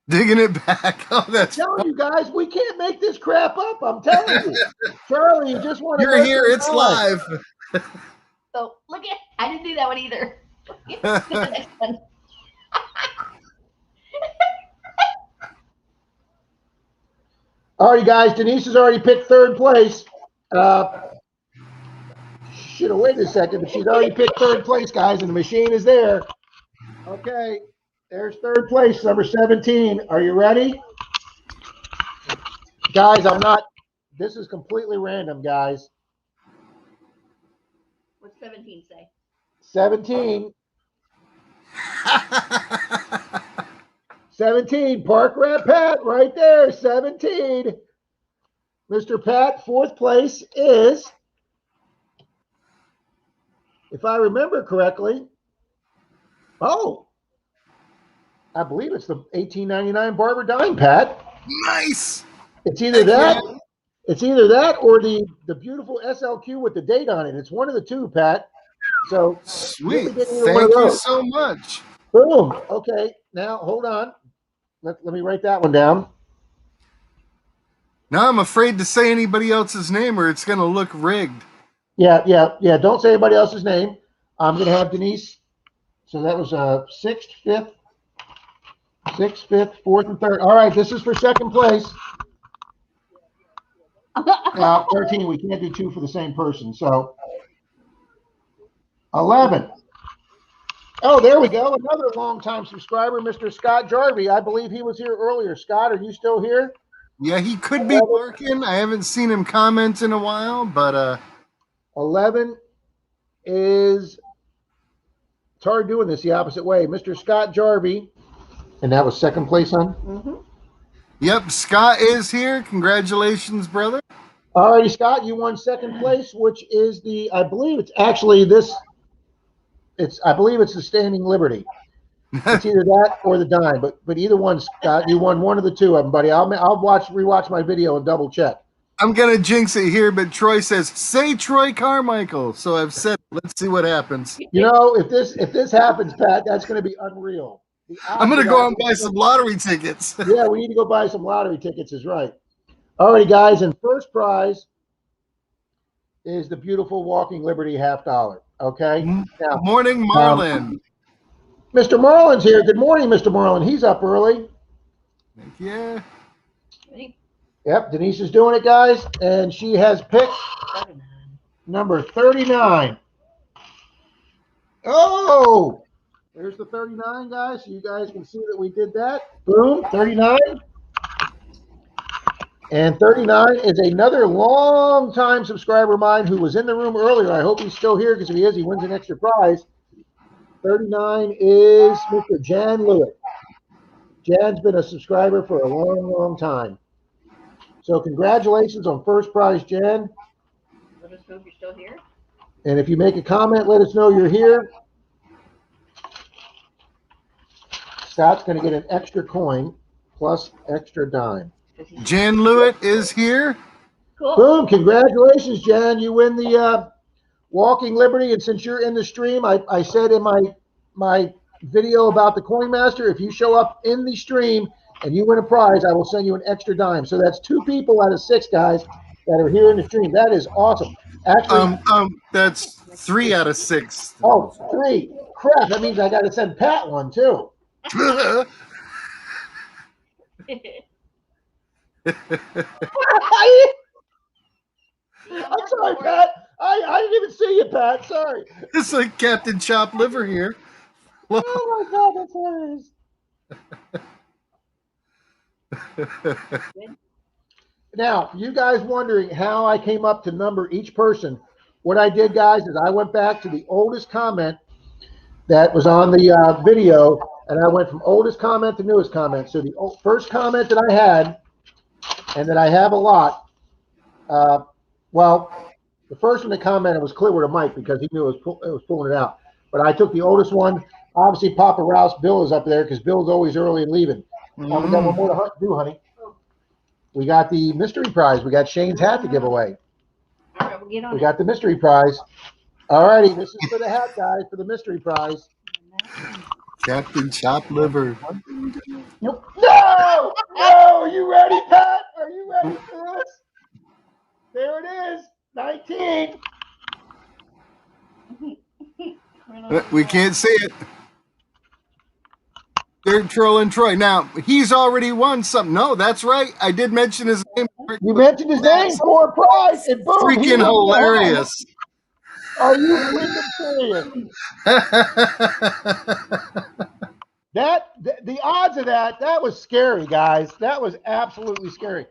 Digging it back. Oh, that's. I'm telling you guys, we can't make this crap up. I'm telling you. Charlie, you just want to You're here. It's live. So look at, I didn't do that one either. The next one. All right, guys, Denise has already picked third place. Should have waited a second, but she's already picked third place, guys, and the machine is there. Okay, there's third place, number 17. Are you ready? Guys, this is completely random, guys. What's 17 say? 17. 17, Park Rat Pat, right there, 17. Mr. Pat, fourth place is, if I remember correctly, oh, I believe it's the 1899 Barber Dime, Pat. Nice. It's either that, or the beautiful SLQ with the date on it. It's one of the two, Pat. So Sweet. Thank you so much. Boom. Okay, now hold on. Let me write that one down. Now I'm afraid to say anybody else's name or it's going to look rigged. Yeah. Don't say anybody else's name. I'm going to have Denise. So that was sixth, fifth, fourth, and third. All right, this is for second place. 13. We can't do two for the same person. So 11. Oh, there we go. Another longtime subscriber, Mr. Scott Jarvie. I believe he was here earlier. Scott, are you still here? Yeah, he could be working. I haven't seen him comment in a while, but 11 is It's hard doing this the opposite way. Mr. Scott Jarvie, and that was second place, son. Mm-hmm. Yep, Scott is here. Congratulations, brother. All righty, Scott, you won second place, which is the, I believe it's actually this, I believe it's the Standing Liberty. It's either that or the dime, but either one, Scott, you won one of the two of them, buddy. I'll rewatch my video and double check. I'm gonna jinx it here, but Troy says, "Say Troy Carmichael." So I've said, let's see what happens. You know, if this happens, Pat, that's going to be unreal. I'm gonna go out and buy some lottery tickets. Yeah, we need to go buy some lottery tickets. Is right. All right, guys, and first prize is the beautiful Walking Liberty $50. Okay. Now, morning, Marlin. Mr. Marlin's here. Good morning, Mr. Marlin. He's up early. Yeah. Yep, Denise is doing it, guys, and she has picked number 39. Oh, there's the 39, guys, so you guys can see that we did that. Boom, 39. And 39 is another long-time subscriber of mine who was in the room earlier. I hope he's still here, because if he is, he wins an extra prize. 39 is Mr. Jan Lewitt. Jan's been a subscriber for a long, long time. So congratulations on first prize, Jan. Let us know if you're still here. And if you make a comment, let us know you're here. Scott's going to get an extra coin plus extra dime. Jan Lewitt is here. Cool. Boom. Congratulations, Jan. You win the Walking Liberty. And since you're in the stream, I said in my video about the Coin Master, if you show up in the stream and you win a prize, I will send you an extra dime. So that's 2 people out of 6, guys, that are here in the stream. That is awesome. Actually, that's 3 out of 6. Oh, 3. Crap, that means I got to send Pat one too. I'm sorry, Pat. I didn't even see you, Pat. Sorry. It's like Captain Chop Liver here. Oh my God, that's hilarious. Now, you guys wondering how I came up to number each person. What I did, guys, is I went back to the oldest comment that was on the video, and I went from oldest comment to newest comment. So the first comment that I had, and that I have a lot, well, the first one that commented was Clearwater Mike, because he knew it was pulling it out. But I took the oldest one. Obviously, Papa Rouse Bill is up there because Bill's always early and leaving. We got one more to do, honey. We got the mystery prize. We got Shane's hat to give away. All right, we'll get on We got the mystery prize. All righty, this is for the hat, guys, for the mystery prize. Captain Chop Liver. Nope. No! No! Are you ready, Pat? Are you ready for this? There it is. 19. We can't see it. They're trolling Troy. Now, he's already won something. No, that's right. I did mention his name. You mentioned his name for a prize, and boom. Freaking hilarious. Are you freaking serious? The odds of that was scary, guys. That was absolutely scary.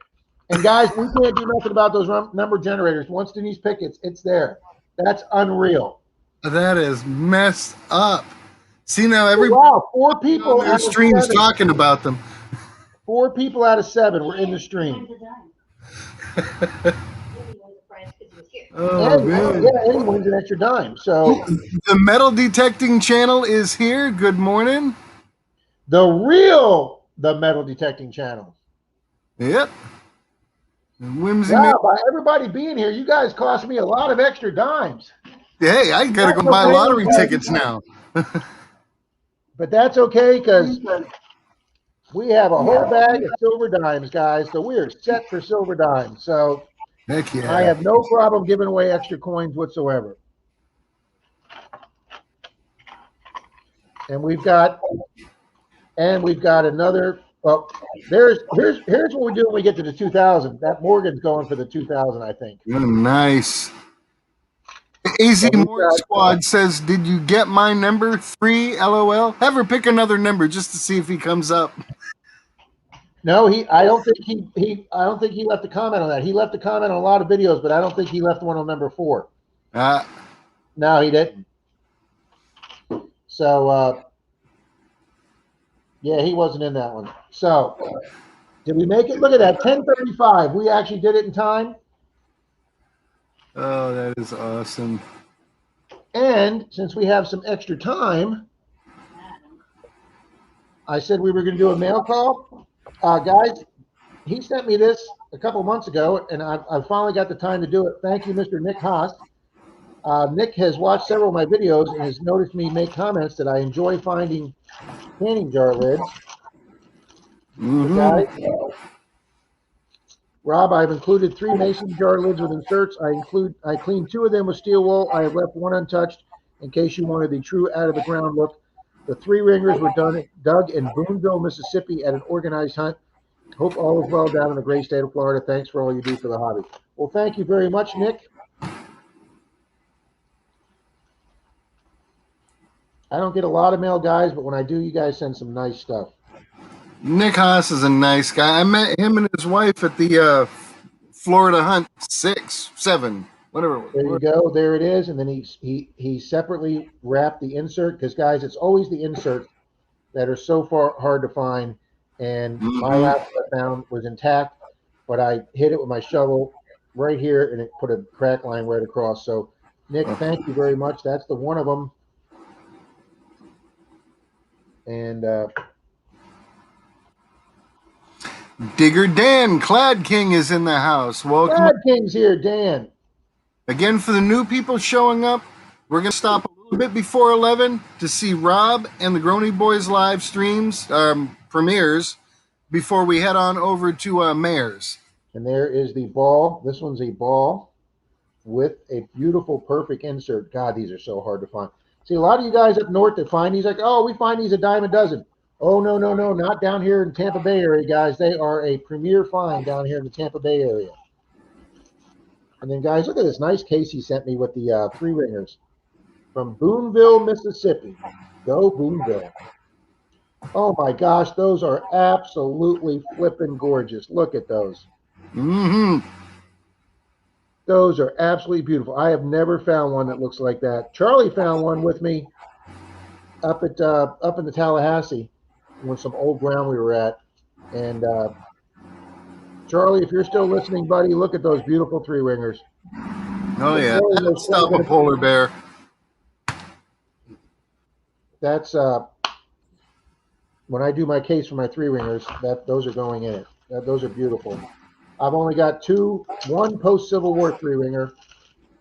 And guys, we can't do nothing about those number generators. Once Denise picked it, it's there. That's unreal. That is messed up. See, now everybody, wow, 4 people on their streams talking about them. 4 people out of 7 were in the stream. Oh, man. Yeah, and wins an extra dime. So the metal detecting channel is here. Good morning. The metal detecting channel. Yep. Whimsy. Wow, by everybody being here, you guys cost me a lot of extra dimes. Hey, I gotta go buy lottery tickets now. But that's okay, because we have a whole bag of silver dimes, guys. So we are set for silver dimes. So heck yeah. I have no problem giving away extra coins whatsoever. And we've got another. Well, here's what we do when we get to the 2000. That Morgan's going for the 2000, I think. Nice. AZ Morgan Squad says, "Did you get my number 3? LOL." Have her pick another number just to see if he comes up. No, I don't think he left a comment on that. He left a comment on a lot of videos, but I don't think he left one on number 4. No, he didn't. So, yeah, he wasn't in that one. So, did we make it? Look at that, 10:35. We actually did it in time. Oh, that is awesome. And since we have some extra time, I said we were going to do a mail call. Guys, he sent me this a couple months ago, and I finally got the time to do it. Thank you, Mr. Nick Haas. Nick has watched several of my videos and has noticed me make comments that I enjoy finding canning jar lids. So guys, Rob, I've included 3 mason jar lids with inserts. I cleaned 2 of them with steel wool. I have left 1 untouched in case you wanted the true out of the ground look. The 3 ringers were dug in Boonville, Mississippi at an organized hunt. Hope all is well down in the great state of Florida. Thanks for all you do for the hobby. Well, thank you very much, Nick. I don't get a lot of mail, guys, but when I do, you guys send some nice stuff. Nick Haas is a nice guy. I met him and his wife at the Florida Hunt 6, 7, whatever it was. There you go. There it is. And then he separately wrapped the insert because, guys, it's always the inserts that are so far hard to find. And my last one I found was intact, but I hit it with my shovel right here, and it put a crack line right across. So, Nick, thank you very much. That's the one of them. And Digger Dan, Clad King is in the house. Welcome. Clad King's here, Dan. Again, for the new people showing up, we're going to stop a little bit before 11 to see Rob and the Grony Boys live streams, premieres, before we head on over to Mayor's. And there is the ball. This one's a ball with a beautiful, perfect insert. God, these are so hard to find. See, a lot of you guys up north that find these, like, oh, we find these a dime a dozen. Oh, no, no, no, not down here in Tampa Bay area, guys. They are a premier find down here in the Tampa Bay area. And then, guys, look at this nice case he sent me with the 3 ringers from Boonville, Mississippi. Go Boonville. Oh, my gosh, those are absolutely flipping gorgeous. Look at those. Those are absolutely beautiful. I have never found one that looks like that. Charlie found one with me up in the Tallahassee with some old ground we were at. And Charlie, if you're still listening, buddy, look at those beautiful 3 ringers. Oh yeah, that's stop a polar bear. That's when I do my case for my 3 ringers, those are going in it. Those are beautiful. I've only got one post-Civil War 3 ringer,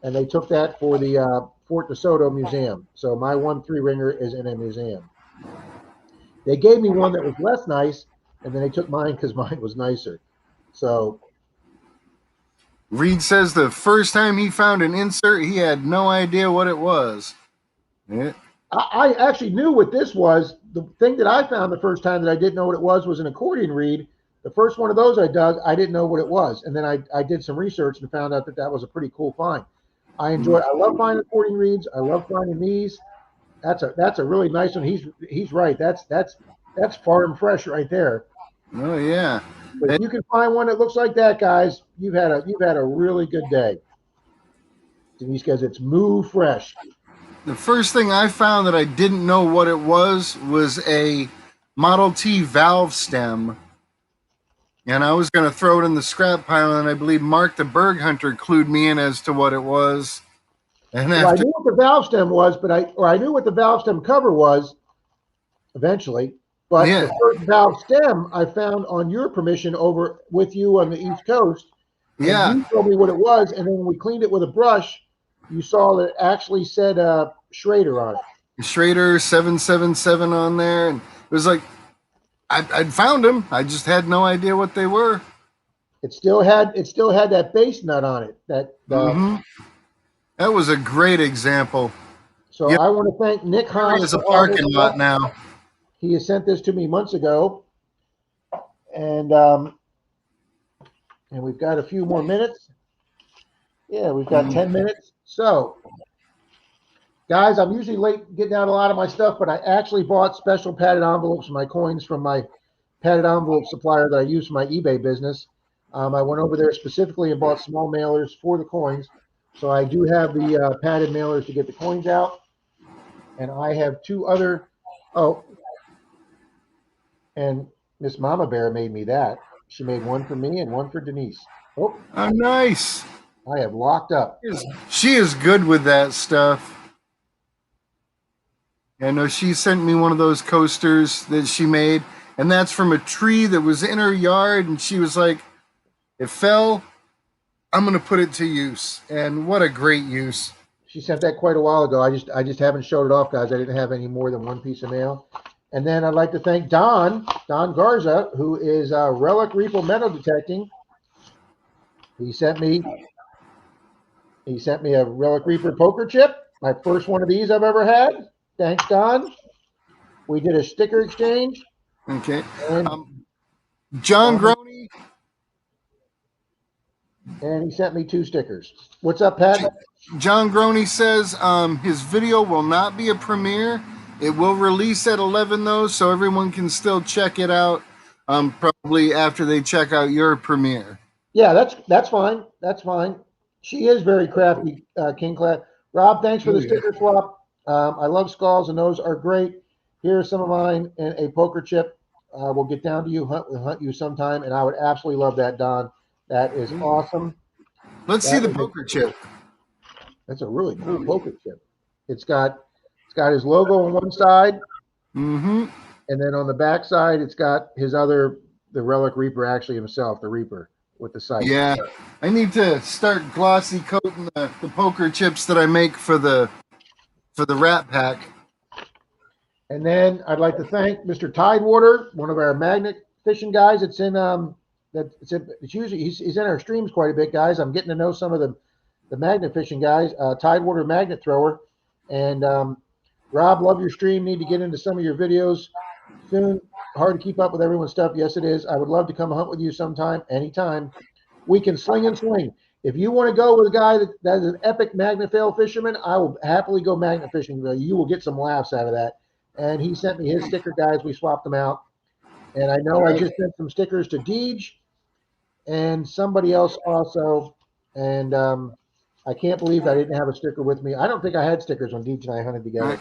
and they took that for the Fort DeSoto Museum. So my 1 3 ringer is in a museum. They gave me one that was less nice, and then they took mine because mine was nicer. So Reed says the first time he found an insert, he had no idea what it was. Yeah. I actually knew what this was. The thing that I found the first time that I didn't know what it was an accordion reed. The first one of those I dug, I didn't know what it was. And then I did some research and found out that was a pretty cool find. I love finding accordion reeds. I love finding these. That's a really nice one. He's right. That's farm fresh right there. Oh yeah. But if you can find one that looks like that, guys, you've had a really good day. Denise says it's moo fresh. The first thing I found that I didn't know what it was a Model T valve stem. And I was going to throw it in the scrap pile, and I believe Mark the Berg Hunter clued me in as to what it was. And well, I knew what the valve stem was, I knew what the valve stem cover was eventually. But yeah, the first valve stem I found on your permission over with you on the East Coast. Yeah. You told me what it was, and then when we cleaned it with a brush, you saw that it actually said Schrader on it. Schrader 777 on there. And it was like, I'd found them. I just had no idea what they were. It still had that base nut on it. That was a great example. So yep. I want to thank Nick Haas. There's a parking lot now. He has sent this to me months ago, and we've got a few more minutes. Yeah, we've got 10 minutes. So, guys, I'm usually late getting out a lot of my stuff, but I actually bought special padded envelopes for my coins from my padded envelope supplier that I use for my eBay business. I went over there specifically and bought small mailers for the coins. So I do have the padded mailers to get the coins out. And I have two other. Oh, and Miss Mama Bear made me that. She made one for me and one for Denise. Oh, Oh, nice. I have locked up. She is good with that stuff. I know she sent me one of those coasters that she made, and that's from a tree that was in her yard, and she was like, it fell. I'm gonna put it to use. And what a great use. She sent that quite a while ago. I just haven't showed it off, guys. I didn't have any more than one piece of mail. And then I'd like to thank Don Garza, who is Relic Repo Metal Detecting. He sent me a Relic Reaper poker chip, my first one of these I've ever had. Thanks, Don. We did a sticker exchange. Okay. And John Groney. And he sent me 2 stickers. What's up, Pat? John Groney says his video will not be a premiere. It will release at 11 though, so everyone can still check it out. Probably after they check out your premiere. Yeah, that's fine. That's fine. She is very crafty, King Clad. Rob, thanks for the sticker swap. I love skulls, and those are great. Here are some of mine and a poker chip. We'll get down to you, hunt you sometime, and I would absolutely love that, Don. That is awesome. Let's see the poker chip. That's a really cool poker chip. It's got his logo on one side, and then on the back side, it's got the Relic Reaper actually himself, the Reaper with the sight. Yeah, I need to start glossy coating the poker chips that I make for the Rat Pack. And then I'd like to thank Mr. Tidewater, one of our magnet fishing guys. It's usually he's in our streams quite a bit, guys. I'm getting to know some of the magnet fishing guys. Tidewater magnet thrower, and Rob, love your stream. Need to get into some of your videos soon. Hard to keep up with everyone's stuff. Yes, it is. I would love to come hunt with you sometime, anytime. We can sling and swing. If you want to go with a guy that is an epic magnet fail fisherman, I will happily go magnet fishing. You will get some laughs out of that. And he sent me his sticker, guys. We swapped them out. And I know I just sent some stickers to Deej and somebody else also. And I can't believe I didn't have a sticker with me. I don't think I had stickers when Deej and I hunted together.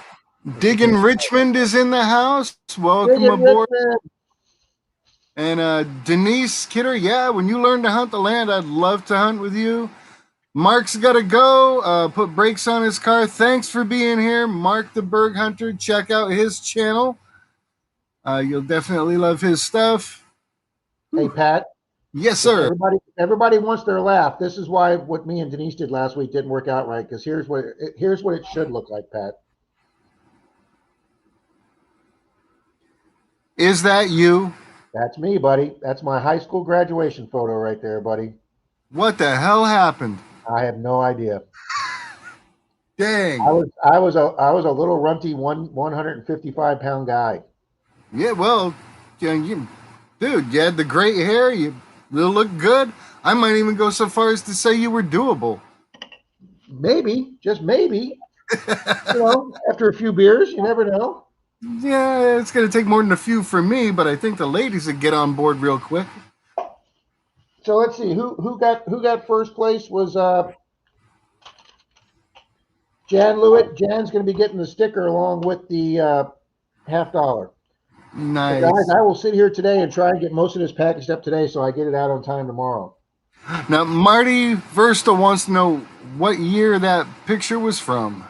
Diggin' Richmond is in the house. Welcome aboard. Richmond. And Denise Kidder, yeah, when you learn to hunt the land, I'd love to hunt with you. Mark's got to go. Put brakes on his car. Thanks for being here, Mark the Berg Hunter. Check out his channel. You'll definitely love his stuff. Hey, Pat. Yes, sir. Everybody wants their laugh. This is why what me and Denise did last week didn't work out right, because here's what it should look like, Pat. Is that you? That's me, buddy. That's my high school graduation photo right there, buddy. What the hell happened? I have no idea. Dang. I was a little runty 155-pound guy. Yeah, well, dude, you had the great hair. You look good. I might even go so far as to say you were doable. Maybe, just maybe. After a few beers, you never know. Yeah, it's going to take more than a few for me, but I think the ladies would get on board real quick. So let's see who got first place was Jan Lewitt. Jan's going to be getting the sticker along with the $50. Nice. So guys, I will sit here today and try and get most of this packaged up today so I get it out on time tomorrow. Now, Marty Versta wants to know what year that picture was from.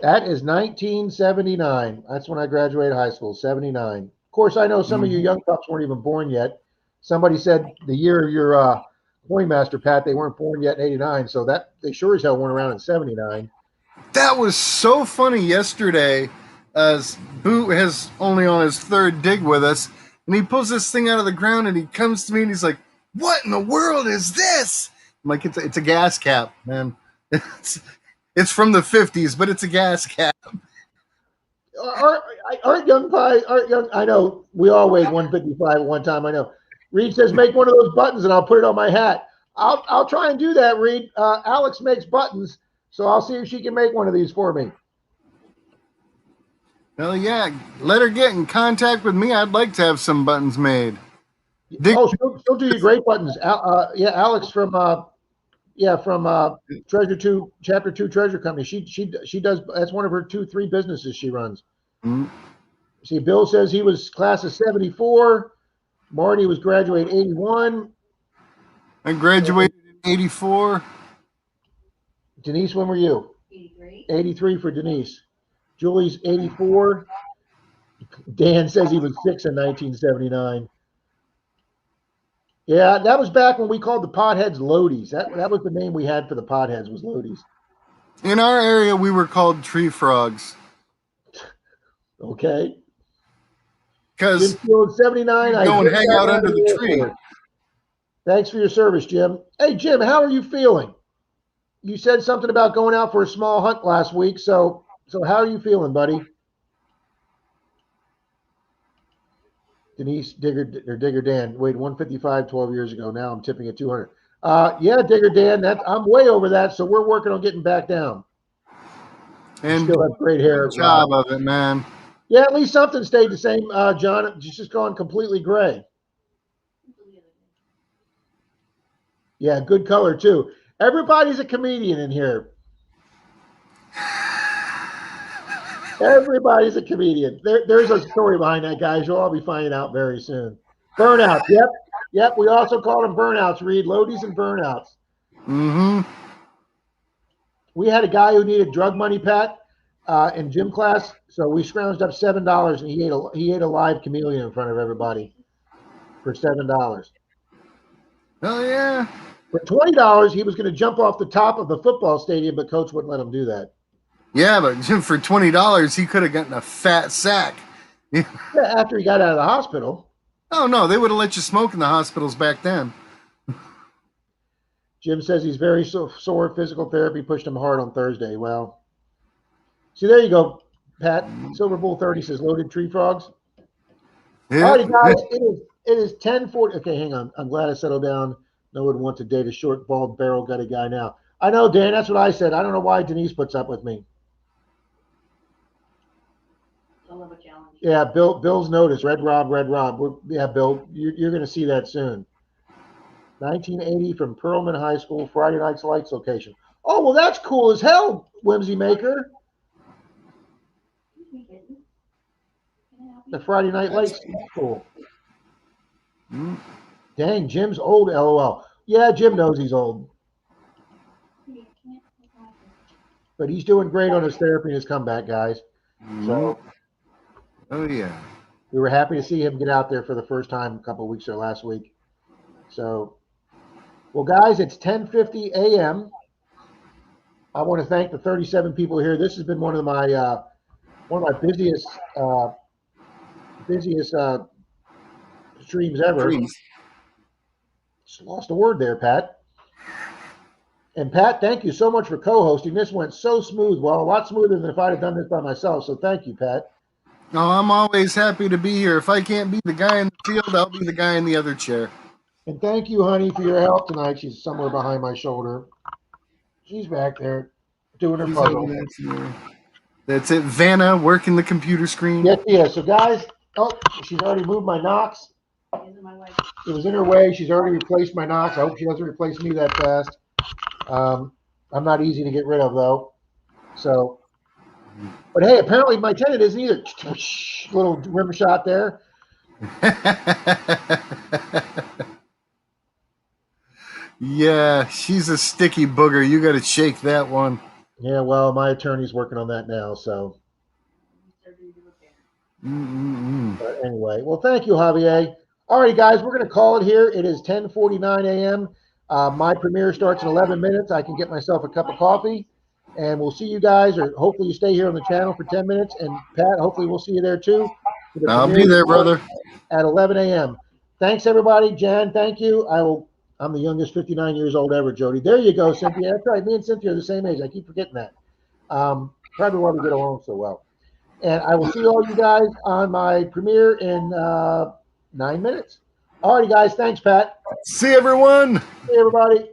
That is 1979. That's when I graduated high school, 79. Of course, I know some of you young pups weren't even born yet. Somebody said the year of your coin master, Pat, they weren't born yet in 89. So that they sure as hell weren't around in 79. That was so funny yesterday. As Boot has only on his third dig with us, and he pulls this thing out of the ground, and he comes to me, and he's like, "What in the world is this?" I'm like, "It's a gas cap, man. It's from the 50s, but it's a gas cap." Art Young, I know we all weighed 155 at one time. I know. Reed says, "Make one of those buttons, and I'll put it on my hat." I'll try and do that, Reed. Alex makes buttons, so I'll see if she can make one of these for me. Hell yeah, let her get in contact with me. I'd like to have some buttons made. She'll do you great buttons. Alex from Yeah, from Treasure Two, Chapter Two Treasure Company. She does. That's one of her 3 businesses she runs. Mm. See, Bill says he was class of '74. Marty was graduate '81. I graduated in '84. Denise, when were you? 83. 83 for Denise. Julie's 84. Dan says he was 6 in 1979. Yeah, that was back when we called the potheads Lodies. That was the name we had for the potheads, was Lodies. In our area, we were called tree frogs. Okay. Because Jim Field 79. I go and just hang got out under the tree. airport. Thanks for your service, Jim. Hey, Jim, how are you feeling? You said something about going out for a small hunt last week. So how are you feeling, buddy? Denise Digger Dan. Wait, 155 12 years ago. Now I'm tipping at 200. Yeah, Digger Dan. I'm way over that. So we're working on getting back down. And you still have great hair. good job of it, man. Yeah, at least something stayed the same, John. It's just gone completely gray. Yeah, good color too. Everybody's a comedian in here. Everybody's a comedian. There's a story behind that, guys. You'll all be finding out very soon. Burnouts. Yep. We also call them burnouts, Reed. Loadies and burnouts. Mm-hmm. We had a guy who needed drug money, Pat, in gym class. So we scrounged up $7, and he ate a live chameleon in front of everybody for $7. Oh yeah. For $20, he was going to jump off the top of the football stadium, but coach wouldn't let him do that. Yeah, but for $20, he could have gotten a fat sack. Yeah, after he got out of the hospital. Oh no, they would have let you smoke in the hospitals back then. Jim says he's very sore. Physical therapy pushed him hard on Thursday. Well, see, there you go, Pat. Silver Bull 30 says loaded tree frogs. Yeah. All right, guys, it is 10:40. Okay, hang on. I'm glad I settled down. No one wants to date a short, bald, barrel-gutted guy now. I know, Dan. That's what I said. I don't know why Denise puts up with me. I love a challenge. Yeah, Bill's notice. Red Rob. Yeah, Bill, you're going to see that soon. 1980 from Perlman High School, Friday Night's Lights location. Oh, well, that's cool as hell, Whimsy Maker. The Friday Night Lights. Cool. Mm. Dang, Jim's old, LOL. Yeah, Jim knows he's old. But he's doing great on his therapy and his comeback, guys. So, oh, yeah. We were happy to see him get out there for the first time a couple of weeks or last week. So, well, guys, it's 10:50 a.m. I want to thank the 37 people here. This has been one of my busiest streams ever. Just lost a word there, Pat. And Pat, thank you so much for co-hosting. This went so smooth. Well, a lot smoother than if I'd have done this by myself. So thank you, Pat. No, I'm always happy to be here. If I can't be the guy in the field, I'll be the guy in the other chair. And thank you, honey, for your help tonight. She's somewhere behind my shoulder. She's back there doing her puzzle. That's it. Vanna working the computer screen. Yes, yeah. So, guys, she's already moved my Knox. It was in her way. She's already replaced my Knox. I hope she doesn't replace me that fast. I'm not easy to get rid of, though. So, but hey, apparently my tenant isn't either. Little rim shot there. Yeah, she's a sticky booger. You got to shake that one. Yeah, well, my attorney's working on that now, so. But anyway, well, thank you, Javier. All right, guys, we're going to call it here. It is 10:49 a.m. My premiere starts in 11 minutes. I can get myself a cup of coffee, and we'll see you guys, or hopefully you stay here on the channel for 10 minutes. And Pat, hopefully we'll see you there too. I'll be there, brother. At 11 a.m. Thanks, everybody. Jan, thank you. I'm the youngest 59 years old ever, Jody. There you go, Cynthia. That's right. Me and Cynthia are the same age. I keep forgetting that. Probably why we get along so well. And I will see all you guys on my premiere in 9 minutes. All righty, guys. Thanks, Pat. See everyone. See everybody.